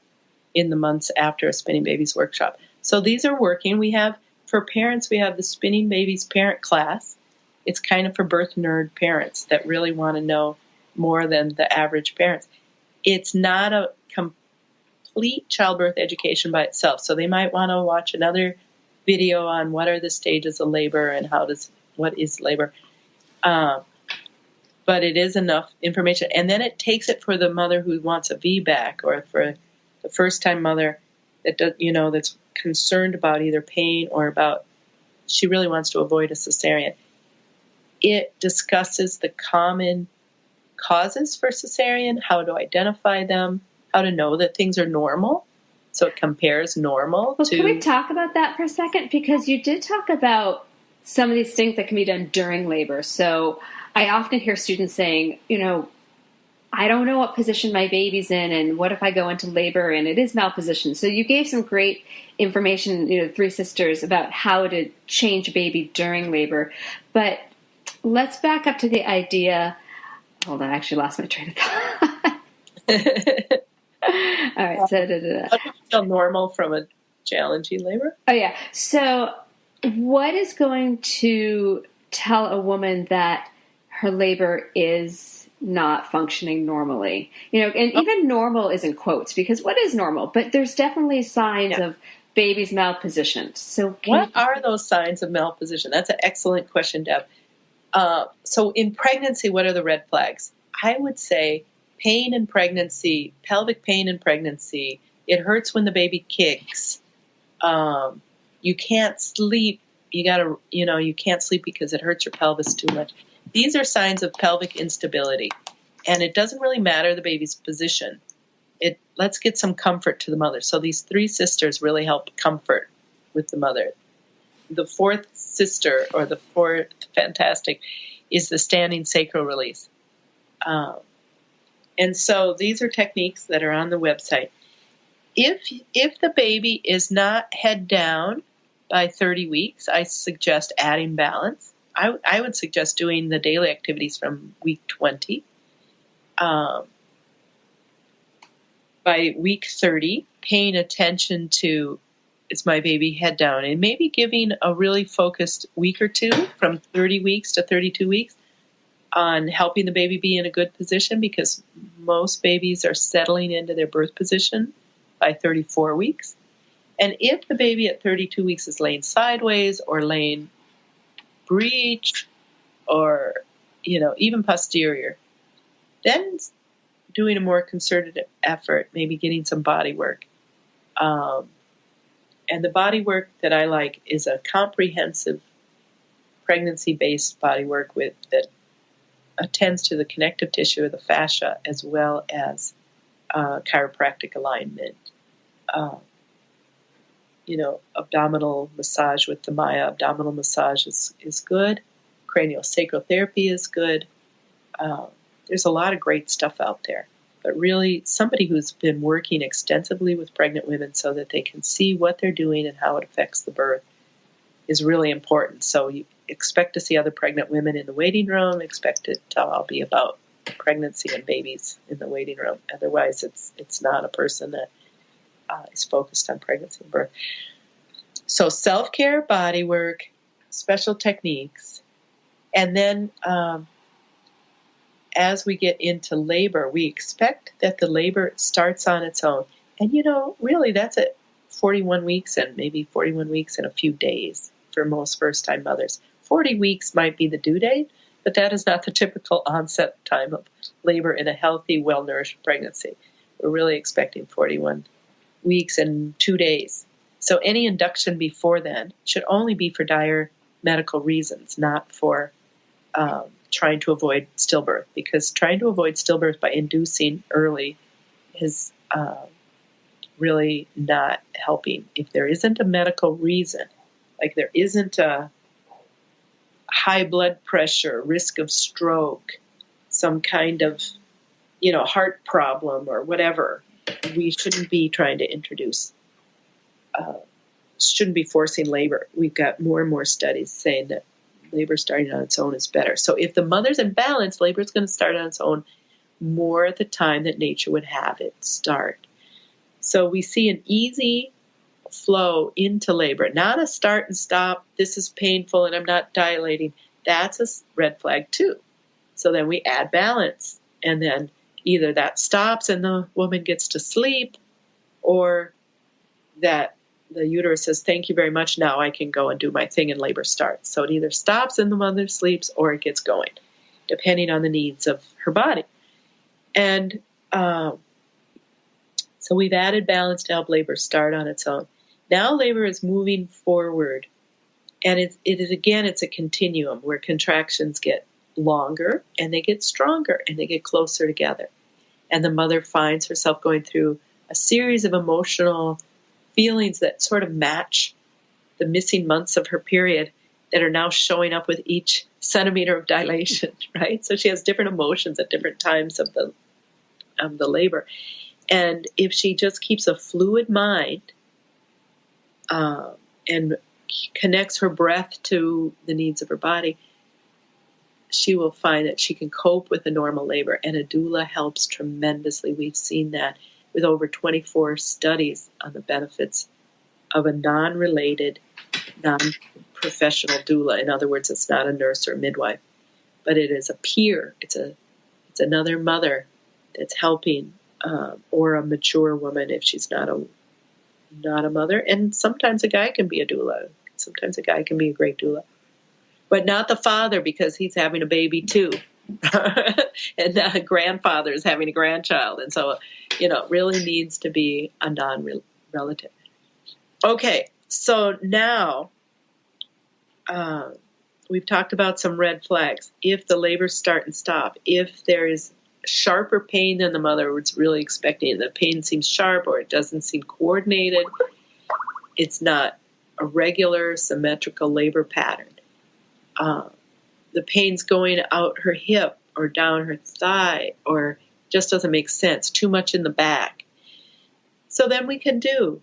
in the months after a Spinning Babies workshop. So these are working. For parents, we have the Spinning Babies parent class. It's kind of for birth nerd parents that really want to know more than the average parents. It's not a complete childbirth education by itself. So they might want to watch another video on what are the stages of labor and what is labor. But it is enough information. And then it takes it for the mother who wants a VBAC, or for the first-time mother that does, that's concerned about either pain or about she really wants to avoid a cesarean. It discusses the common causes for cesarean, how to identify them, how to know that things are normal. So it compares normal to... Can we talk about that for a second? Because you did talk about some of these things that can be done during labor. So I often hear students saying, I don't know what position my baby's in, and what if I go into labor and it is malpositioned? So you gave some great information, 3 sisters, about how to change a baby during labor. But let's back up to the idea. Hold on, I actually lost my train of thought. All right. So, how do you feel normal from a challenging labor? Oh, yeah. So what is going to tell a woman that her labor is not functioning normally? And even normal is in quotes, because what is normal? But there's definitely signs of babies malpositioned. So what are those signs of malposition? That's an excellent question, Deb. So in pregnancy, what are the red flags? I would say pain in pregnancy, pelvic pain in pregnancy. It hurts when the baby kicks. You can't sleep. You can't sleep because it hurts your pelvis too much. These are signs of pelvic instability, and it doesn't really matter the baby's position. Let's get some comfort to the mother. So these 3 sisters really help comfort with the mother. The 4th sister, or the 4th fantastic, is the standing sacral release. And so these are techniques that are on the website. If the baby is not head down by 30 weeks, I suggest adding balance. I would suggest doing the daily activities from week 20. By week 30, paying attention to, is my baby head down? And maybe giving a really focused week or 2 from 30 weeks to 32 weeks on helping the baby be in a good position, because most babies are settling into their birth position by 34 weeks. And if the baby at 32 weeks is laying sideways or laying breech or, even posterior, then doing a more concerted effort, maybe getting some body work. And the body work that I like is a comprehensive pregnancy-based body work that attends to the connective tissue of the fascia, as well as chiropractic alignment. Abdominal massage with the Maya abdominal massage is good. Craniosacral therapy is good. There's a lot of great stuff out there. But really, somebody who's been working extensively with pregnant women so that they can see what they're doing and how it affects the birth is really important. So you expect to see other pregnant women in the waiting room. Expect it to all be about pregnancy and babies in the waiting room. Otherwise, it's not a person that is focused on pregnancy and birth. So self-care, body work, special techniques, and then as we get into labor, we expect that the labor starts on its own. And, really that's at 41 weeks and maybe 41 weeks and a few days for most first-time mothers. 40 weeks might be the due date, but that is not the typical onset time of labor in a healthy, well-nourished pregnancy. We're really expecting 41 weeks and 2 days. So any induction before then should only be for dire medical reasons, not for trying to avoid stillbirth, because trying to avoid stillbirth by inducing early is really not helping. If there isn't a medical reason, like there isn't a high blood pressure, risk of stroke, some kind of, heart problem or whatever, we shouldn't be trying to introduce, shouldn't be forcing labor. We've got more and more studies saying that labor starting on its own is better. So if the mother's in balance, labor is going to start on its own more at the time that nature would have it start. So we see an easy flow into labor, not a start and stop. This is painful and I'm not dilating. That's a red flag too. So then we add balance, and then either that stops and the woman gets to sleep, or that the uterus says, thank you very much, now I can go and do my thing, and labor starts. So it either stops and the mother sleeps, or it gets going, depending on the needs of her body. And so we've added balance to help labor start on its own. Now labor is moving forward, and it's a continuum where contractions get longer and they get stronger and they get closer together. And the mother finds herself going through a series of emotional feelings that sort of match the missing months of her period that are now showing up with each centimeter of dilation, right? So she has different emotions at different times of the labor. And if she just keeps a fluid mind and connects her breath to the needs of her body, she will find that she can cope with a normal labor. And a doula helps tremendously. We've seen that with over 24 studies on the benefits of a non-related, non-professional doula. In other words, it's not a nurse or a midwife, but it is a peer. It's another mother that's helping, or a mature woman if she's not a mother. And sometimes a guy can be a doula. Sometimes a guy can be a great doula, but not the father, because he's having a baby too. And the grandfather is having a grandchild. And so, it really needs to be a non-relative. Okay, so now we've talked about some red flags. If the labors start and stop, if there is sharper pain than the mother was really expecting, the pain seems sharp or it doesn't seem coordinated, it's not a regular symmetrical labor pattern. The pain's going out her hip or down her thigh, or just doesn't make sense, too much in the back. So then we can do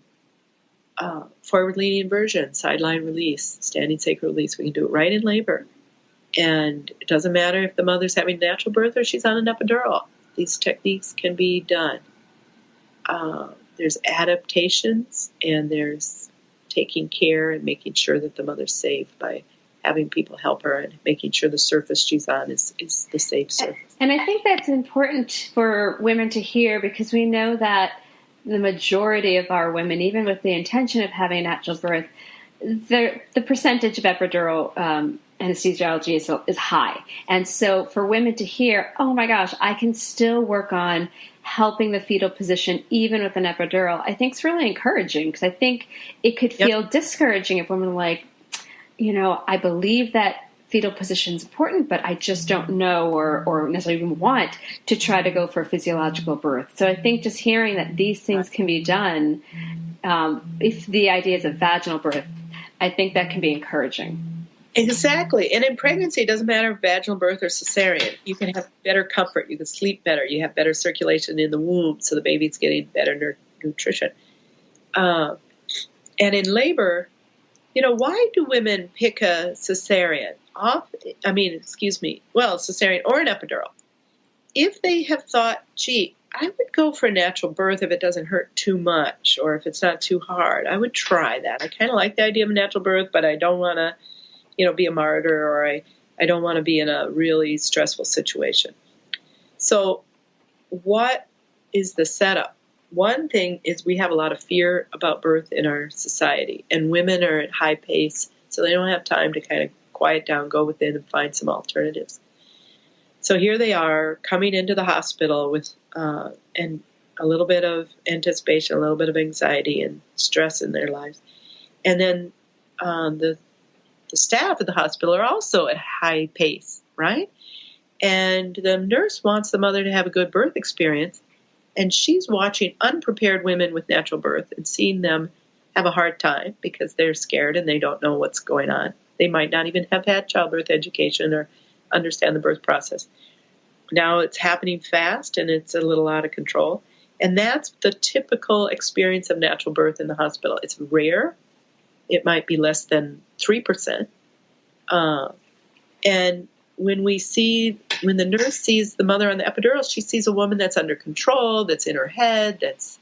forward leaning inversion, sideline release, standing sacral release. We can do it right in labor. And it doesn't matter if the mother's having natural birth or she's on an epidural. These techniques can be done. There's adaptations, and there's taking care and making sure that the mother's safe by having people help her and making sure the surface she's on is the safe surface. And I think that's important for women to hear, because we know that the majority of our women, even with the intention of having a natural birth, the percentage of epidural anesthesiology is high. And so for women to hear, oh my gosh, I can still work on helping the fetal position even with an epidural, I think is really encouraging, because I think it could feel discouraging if women are like, I believe that fetal position is important, but I just don't know or necessarily even want to try to go for a physiological birth. So I think just hearing that these things can be done, if the idea is a vaginal birth, I think that can be encouraging. Exactly. And in pregnancy, it doesn't matter if vaginal birth or cesarean. You can have better comfort. You can sleep better. You have better circulation in the womb, so the baby's getting better nutrition. And in labor, why do women pick a cesarean? Cesarean or an epidural. If they have thought, gee, I would go for a natural birth if it doesn't hurt too much or if it's not too hard, I would try that. I kind of like the idea of a natural birth, but I don't want to, be a martyr, or I don't want to be in a really stressful situation. So what is the setup? One thing is we have a lot of fear about birth in our society, and women are at high pace, so they don't have time to kind of quiet down, go within, and find some alternatives. So here they are coming into the hospital with and a little bit of anticipation, a little bit of anxiety and stress in their lives. And then the staff at the hospital are also at high pace, right? And the nurse wants the mother to have a good birth experience, and she's watching unprepared women with natural birth and seeing them have a hard time because they're scared and they don't know what's going on. They might not even have had childbirth education or understand the birth process. Now it's happening fast and it's a little out of control. And that's the typical experience of natural birth in the hospital. It's rare. It might be less than 3%. And when the nurse sees the mother on the epidural, she sees a woman that's under control, that's in her head, that's,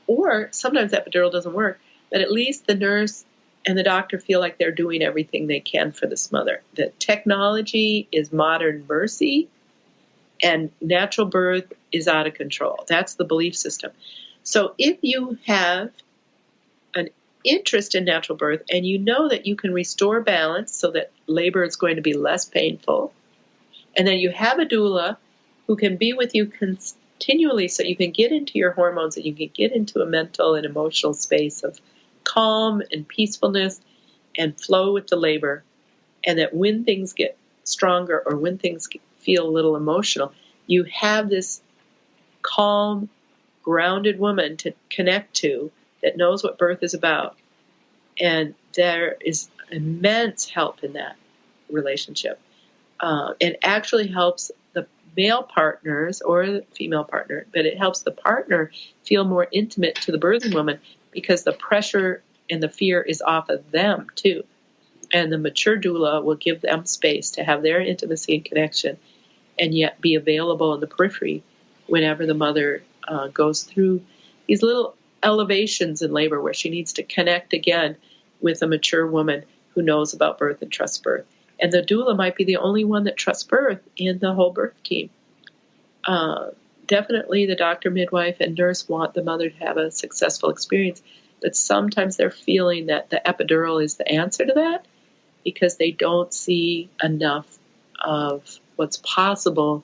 or sometimes the epidural doesn't work, but at least the nurse and the doctor feel like they're doing everything they can for this mother. The technology is modern mercy, and natural birth is out of control. That's the belief system. So if you have an interest in natural birth and you know that you can restore balance so that labor is going to be less painful, and then you have a doula who can be with you continually so you can get into your hormones and you can get into a mental and emotional space of calm and peacefulness and flow with the labor, and that when things get stronger or when things feel a little emotional, you have this calm, grounded woman to connect to that knows what birth is about. And there is immense help in that relationship. It actually helps the male partners or the female partner, but it helps the partner feel more intimate to the birthing woman because the pressure and the fear is off of them too. And the mature doula will give them space to have their intimacy and connection and yet be available in the periphery whenever the mother goes through these little elevations in labor where she needs to connect again with a mature woman who knows about birth and trusts birth. And the doula might be the only one that trusts birth in the whole birth team. Definitely the doctor, midwife, and nurse want the mother to have a successful experience, but sometimes they're feeling that the epidural is the answer to that because they don't see enough of what's possible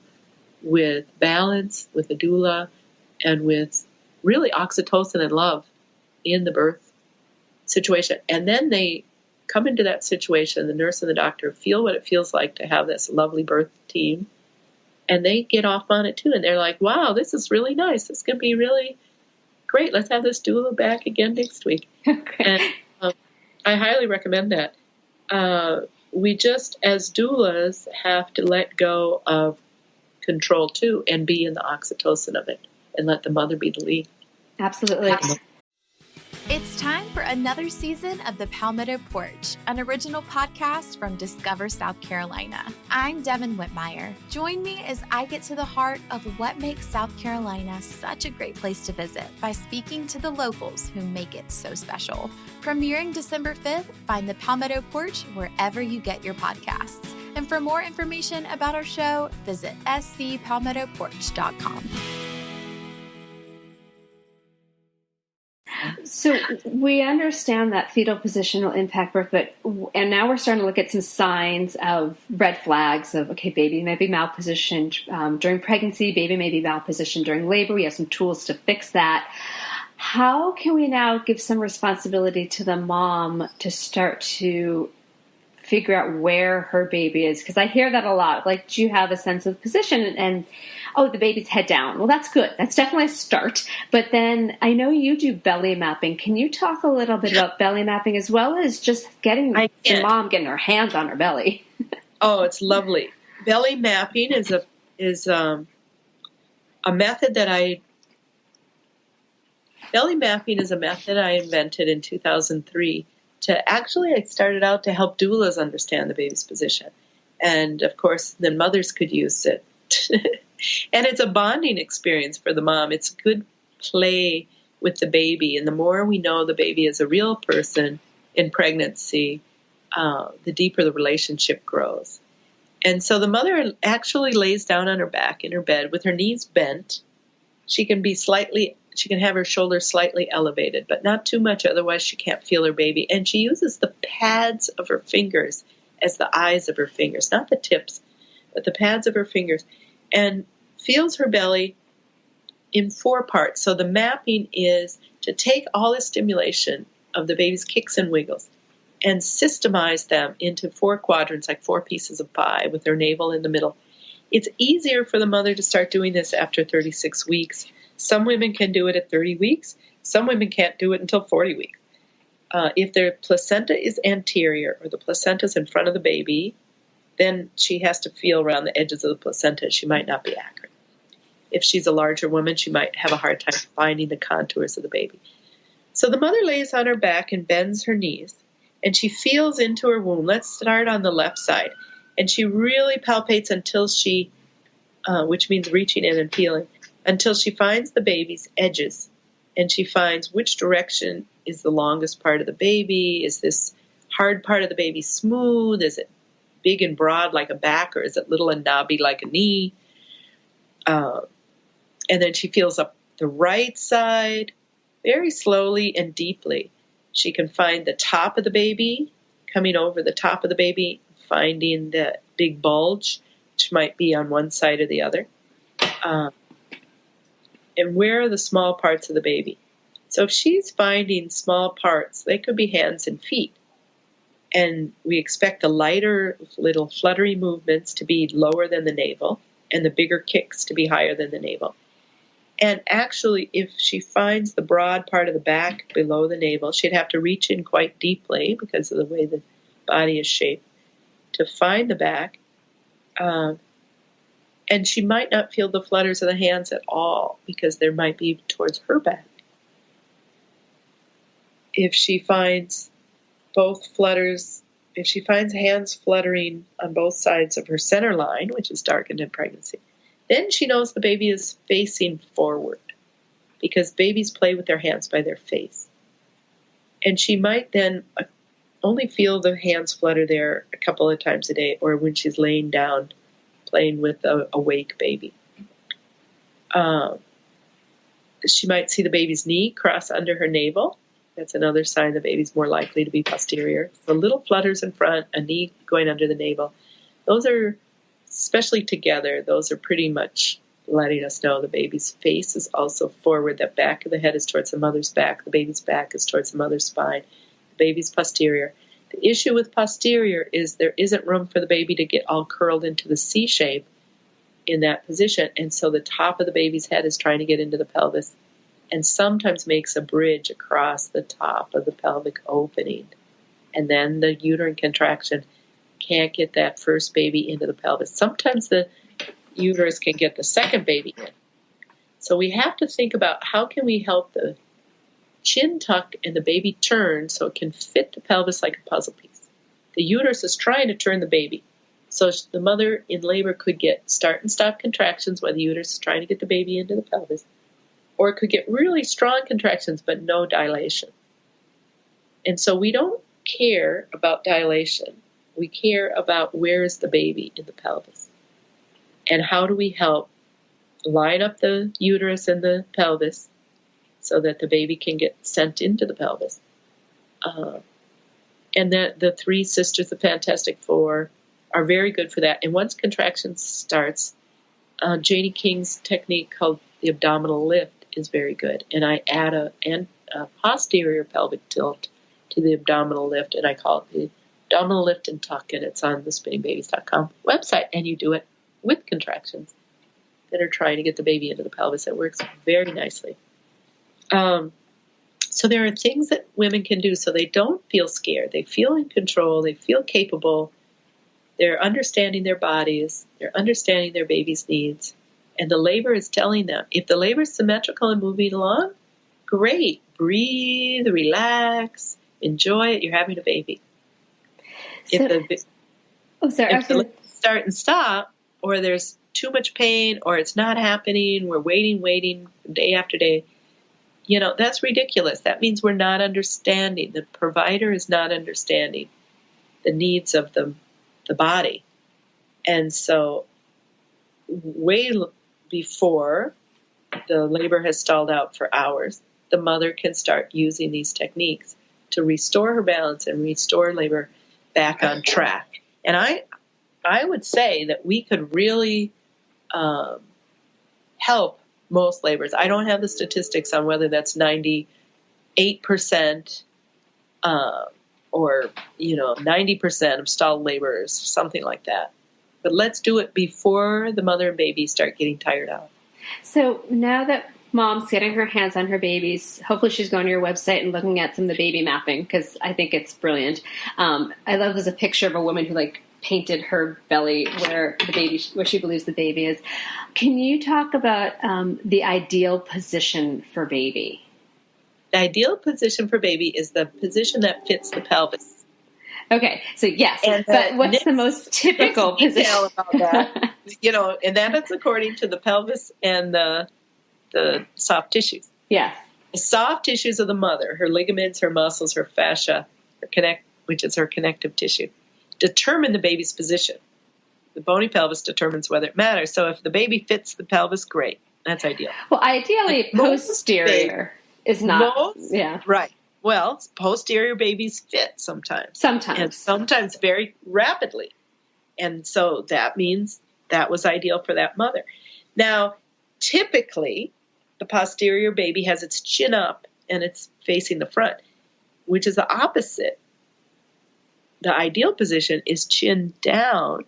with balance, with a doula, and with really oxytocin and love in the birth situation. And then they come into that situation, the nurse and the doctor feel what it feels like to have this lovely birth team, and they get off on it too. And they're like, wow, this is really nice. It's going to be really great. Let's have this doula back again next week. Okay. And I highly recommend that. We just, as doulas, have to let go of control too and be in the oxytocin of it and let the mother be the lead. Absolutely. It's time for another season of The Palmetto Porch, an original podcast from Discover South Carolina. I'm Devin Whitmire. Join me as I get to the heart of what makes South Carolina such a great place to visit by speaking to the locals who make it so special. Premiering December 5th, find The Palmetto Porch wherever you get your podcasts. And for more information about our show, visit scpalmettoporch.com. So we understand that fetal position will impact birth, and now we're starting to look at some signs of red flags of, okay, baby may be malpositioned during pregnancy, baby may be malpositioned during labor. We have some tools to fix that. How can we now give some responsibility to the mom to start to figure out where her baby is? Because I hear that a lot. Like, do you have a sense of position? And oh, the baby's head down. Well, that's good. That's definitely a start. But then I know you do belly mapping. Can you talk a little bit about belly mapping as well as just getting the mom getting her hands on her belly? Oh, it's lovely. Belly mapping is a method that belly mapping is a method I invented in 2003. I started out to help doulas understand the baby's position. And, of course, then mothers could use it. And it's a bonding experience for the mom. It's good play with the baby. And the more we know the baby is a real person in pregnancy, the deeper the relationship grows. And so the mother actually lays down on her back in her bed with her knees bent. She can have her shoulders slightly elevated, but not too much, otherwise she can't feel her baby. And she uses the pads of her fingers as the eyes of her fingers, not the tips, but the pads of her fingers, and feels her belly in 4 parts. So the mapping is to take all the stimulation of the baby's kicks and wiggles and systemize them into 4 quadrants, like 4 pieces of pie with her navel in the middle. It's easier for the mother to start doing this after 36 weeks. Some women can do it at 30 weeks. Some women can't do it until 40 weeks. If their placenta is anterior or the placenta is in front of the baby, then she has to feel around the edges of the placenta. She might not be accurate. If she's a larger woman, she might have a hard time finding the contours of the baby. So the mother lays on her back and bends her knees, and she feels into her womb. Let's start on the left side. And she really palpates until she, which means reaching in and feeling, until she finds the baby's edges. And she finds which direction is the longest part of the baby. Is this hard part of the baby smooth? Is it big and broad like a back, or is it little and knobby like a knee? And then she feels up the right side very slowly and deeply. She can find the top of the baby, coming over the top of the baby, finding the big bulge, which might be on one side or the other. And where are the small parts of the baby? So if she's finding small parts, they could be hands and feet. And we expect the lighter little fluttery movements to be lower than the navel and the bigger kicks to be higher than the navel. And actually, if she finds the broad part of the back below the navel, she'd have to reach in quite deeply because of the way the body is shaped to find the back. And she might not feel the flutters of the hands at all because there might be towards her back. If she finds both flutters, if she finds hands fluttering on both sides of her center line, which is darkened in pregnancy, then she knows the baby is facing forward because babies play with their hands by their face. And she might then only feel the hands flutter there a couple of times a day or when she's laying down playing with a awake baby. She might see the baby's knee cross under her navel. That's another sign the baby's more likely to be posterior. So little flutters in front, a knee going under the navel. Those are, especially together, those are pretty much letting us know the baby's face is also forward. The back of the head is towards the mother's back. The baby's back is towards the mother's spine. The baby's posterior. The issue with posterior is there isn't room for the baby to get all curled into the C shape in that position. And so the top of the baby's head is trying to get into the pelvis and sometimes makes a bridge across the top of the pelvic opening. And then the uterine contraction can't get that first baby into the pelvis. Sometimes the uterus can get the second baby in. So we have to think about how can we help the chin tuck and the baby turn so it can fit the pelvis like a puzzle piece. The uterus is trying to turn the baby. So the mother in labor could get start and stop contractions while the uterus is trying to get the baby into the pelvis. Or it could get really strong contractions but no dilation. And so we don't care about dilation. We care about where is the baby in the pelvis. And how do we help line up the uterus and the pelvis so that the baby can get sent into the pelvis. And that the three sisters, the Fantastic Four, are very good for that. And once contraction starts, Janie King's technique called the abdominal lift is very good. And I add a posterior pelvic tilt to the abdominal lift, and I call it the abdominal lift and tuck, and it's on the spinningbabies.com website. And you do it with contractions that are trying to get the baby into the pelvis. It works very nicely. So there are things that women can do so they don't feel scared. They feel in control. They feel capable. They're understanding their bodies. They're understanding their baby's needs. And the labor is telling them. If the labor is symmetrical and moving along, great. Breathe, relax, enjoy it. You're having a baby. So, if the labor start and stop, or there's too much pain, or it's not happening, we're waiting day after day, that's ridiculous. That means we're not understanding. The provider is not understanding the needs of the body. And so way before the labor has stalled out for hours, the mother can start using these techniques to restore her balance and restore labor back on track. And I would say that we could really help most labors. I don't have the statistics on whether that's 98% or 90% of stalled laborers, something like that. But let's do it before the mother and baby start getting tired out. So now that mom's getting her hands on her babies, hopefully she's going to your website and looking at some of the baby mapping, because I think it's brilliant. I love there's a picture of a woman who painted her belly where she believes the baby is. Can you talk about the ideal position for baby? The ideal position for baby is the position that fits the pelvis. Okay, so yes, And but what's the most typical position about that? And that is according to the pelvis and the soft tissues. Yes. The soft tissues of the mother, her ligaments, her muscles, her fascia, which is her connective tissue, determine the baby's position. The bony pelvis determines whether it matters. So if the baby fits the pelvis, great. That's ideal. Well, ideally, posterior is not. Yeah. Right. Well, posterior babies fit sometimes. And sometimes very rapidly. And so that means that was ideal for that mother. Now, typically, the posterior baby has its chin up and it's facing the front, which is the opposite. The ideal position is chin down.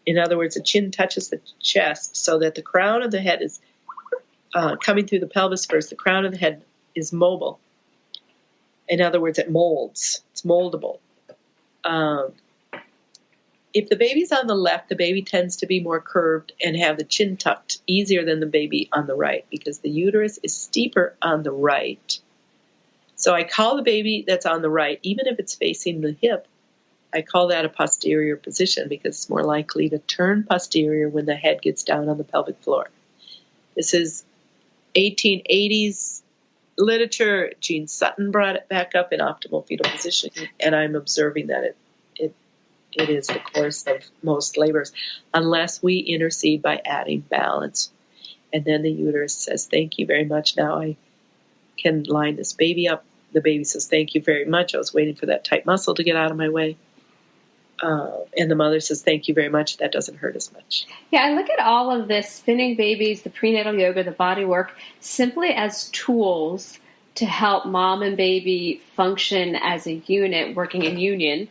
In other words, the chin touches the chest so that the crown of the head is coming through the pelvis first. The crown of the head is mobile. In other words, it molds. It's moldable. If the baby's on the left, the baby tends to be more curved and have the chin tucked easier than the baby on the right because the uterus is steeper on the right. So I call the baby that's on the right, even if it's facing the hip, I call that a posterior position because it's more likely to turn posterior when the head gets down on the pelvic floor. This is 1880s literature. Jean Sutton brought it back up in optimal fetal position, and I'm observing that it is the course of most labors, unless we intercede by adding balance. And then the uterus says, thank you very much. Now I can line this baby up. The baby says, thank you very much. I was waiting for that tight muscle to get out of my way. And the mother says, thank you very much. That doesn't hurt as much. Yeah, I look at all of this, spinning babies, the prenatal yoga, the body work, simply as tools to help mom and baby function as a unit, working in union,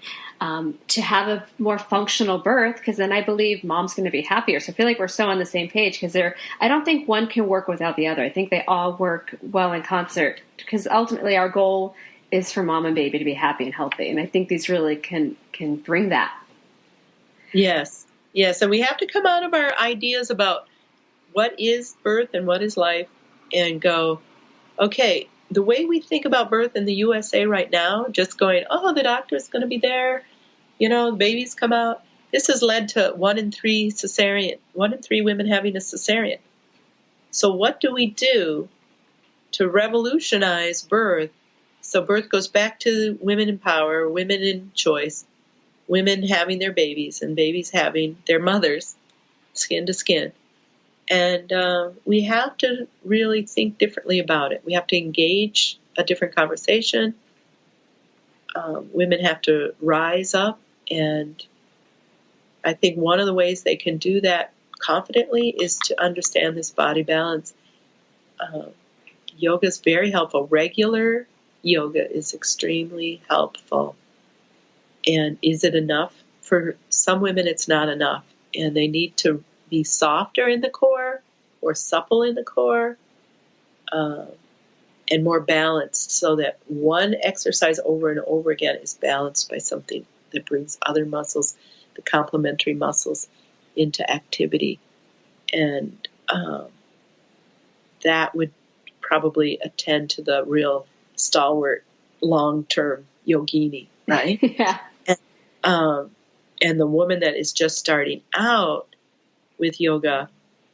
to have a more functional birth, because then I believe mom's going to be happier. So I feel like we're so on the same page, because I don't think one can work without the other. I think they all work well in concert, because ultimately our goal is for mom and baby to be happy and healthy. And I think these really can bring that. Yes. And we have to come out of our ideas about what is birth and what is life and go, okay, the way we think about birth in the USA right now, just going, oh, the doctor's going to be there, the babies come out. This has led to 1 in 3 women having a cesarean. So what do we do to revolutionize birth so birth goes back to women in power, women in choice, women having their babies and babies having their mothers, skin to skin? And we have to really think differently about it. We have to engage a different conversation. Women have to rise up, and I think one of the ways they can do that confidently is to understand this body balance. Yoga is very helpful. Regular yoga is extremely helpful. And is it enough? For some women, it's not enough, and they need to be softer in the core or supple in the core and more balanced, so that one exercise over and over again is balanced by something that brings other muscles, the complementary muscles, into activity. And that would probably attend to the real stalwart long-term yogini, right? Yeah. And the woman that is just starting out with yoga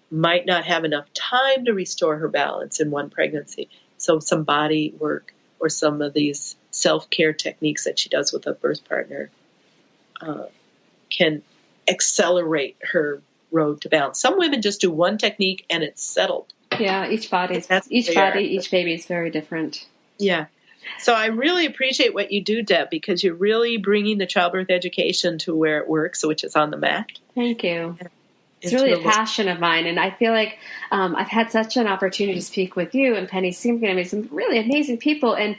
might not have enough time to restore her balance in one pregnancy. So some body work or some of these self-care techniques that she does with a birth partner can accelerate her road to balance. Some women just do one technique and it's settled. Yeah, each baby is very different. Yeah. So I really appreciate what you do, Deb, because you're really bringing the childbirth education to where it works, which is on the mat. Thank you. It's really a passion of mine, and I feel like I've had such an opportunity to speak with you and Penny Simkin. I mean, some really amazing people, and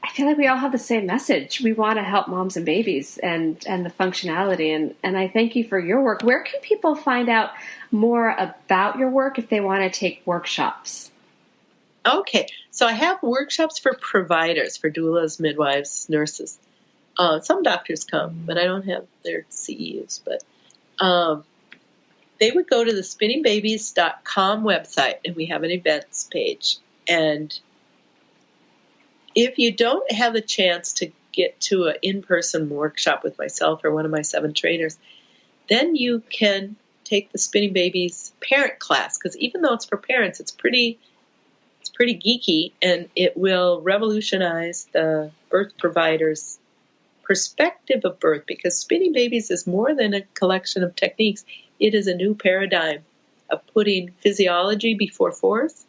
I feel like we all have the same message. We want to help moms and babies and the functionality, and I thank you for your work. Where can people find out more about your work if they want to take workshops? Okay, so I have workshops for providers, for doulas, midwives, nurses. Some doctors come, but I don't have their CEUs, but they would go to the spinningbabies.com website, and we have an events page. And if you don't have the chance to get to an in-person workshop with myself or one of my 7 trainers, then you can take the Spinning Babies parent class, because even though it's for parents, it's pretty geeky, and it will revolutionize the birth provider's perspective of birth, because Spinning Babies is more than a collection of techniques. It is a new paradigm of putting physiology before force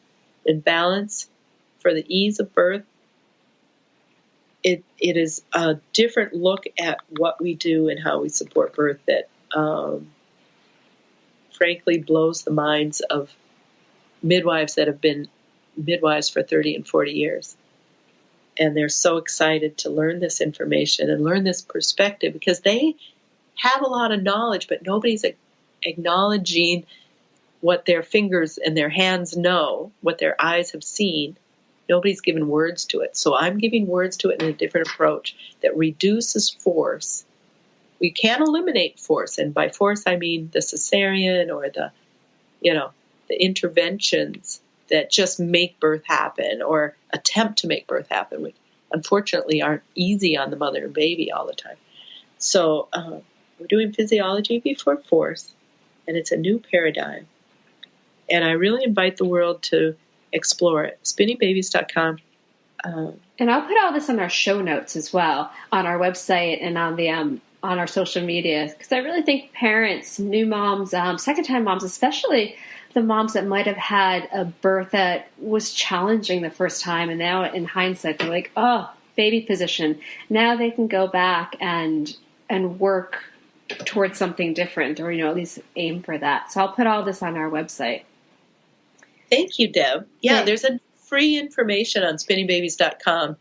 and balance for the ease of birth. It is a different look at what we do and how we support birth that frankly blows the minds of midwives that have been midwives for 30 and 40 years. And they're so excited to learn this information and learn this perspective, because they have a lot of knowledge, but nobody's acknowledging what their fingers and their hands know, what their eyes have seen. Nobody's given words to it. So I'm giving words to it in a different approach that reduces force. We can't eliminate force, and by force I mean the cesarean or the interventions that just make birth happen or attempt to make birth happen, which unfortunately aren't easy on the mother and baby all the time. So we're doing physiology before force, and it's a new paradigm. And I really invite the world to explore it. SpinningBabies.com. And I'll put all this on our show notes as well, on our website and on the on our social media, because I really think parents, new moms, second-time moms, especially the moms that might have had a birth that was challenging the first time, and now in hindsight they're like, oh, baby position. Now they can go back and work towards something different, or at least aim for that. So I'll put all this on our website. Thank you, Deb. Yeah, there's a free information on spinningbabies.com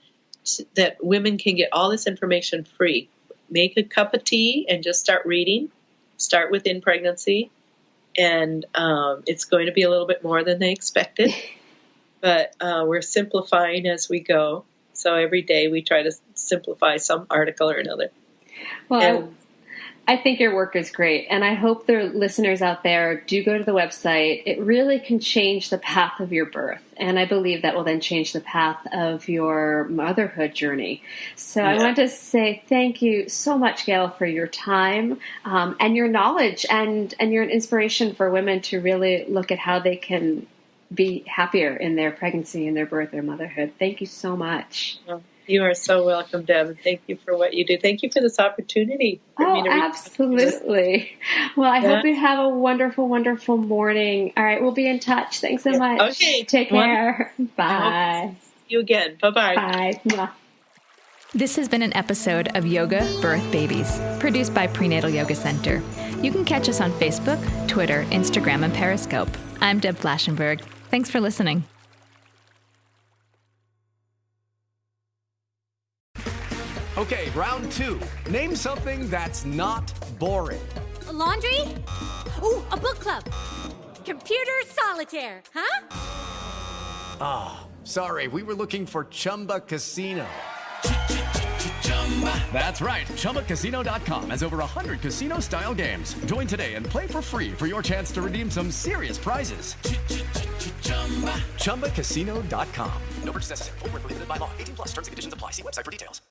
that women can get all this information free. Make a cup of tea and just start reading. Start within pregnancy. And it's going to be a little bit more than they expected. But we're simplifying as we go. So every day we try to simplify some article or another. Well, I think your work is great, and I hope the listeners out there do go to the website. It really can change the path of your birth, and I believe that will then change the path of your motherhood journey. So I want to say thank you so much, Gail, for your time and your knowledge, and you're an inspiration for women to really look at how they can be happier in their pregnancy, in their birth, their motherhood. Thank you so much. You are so welcome, Deb. Thank you for what you do. Thank you for this opportunity. Absolutely. Well, I hope you have a wonderful, wonderful morning. All right, we'll be in touch. Thanks so much. Okay. Take care. Bye. See you again. Bye-bye. Bye. This has been an episode of Yoga Birth Babies, produced by Prenatal Yoga Center. You can catch us on Facebook, Twitter, Instagram, and Periscope. I'm Deb Flaschenberg. Thanks for listening. Okay, round 2. Name something that's not boring. A laundry? Ooh, a book club. Computer solitaire, huh? Ah, sorry, we were looking for Chumba Casino. That's right, ChumbaCasino.com has over 100 casino-style games. Join today and play for free for your chance to redeem some serious prizes. ChumbaCasino.com. No purchase necessary. Void where prohibited by law. 18+ terms and conditions apply. See website for details.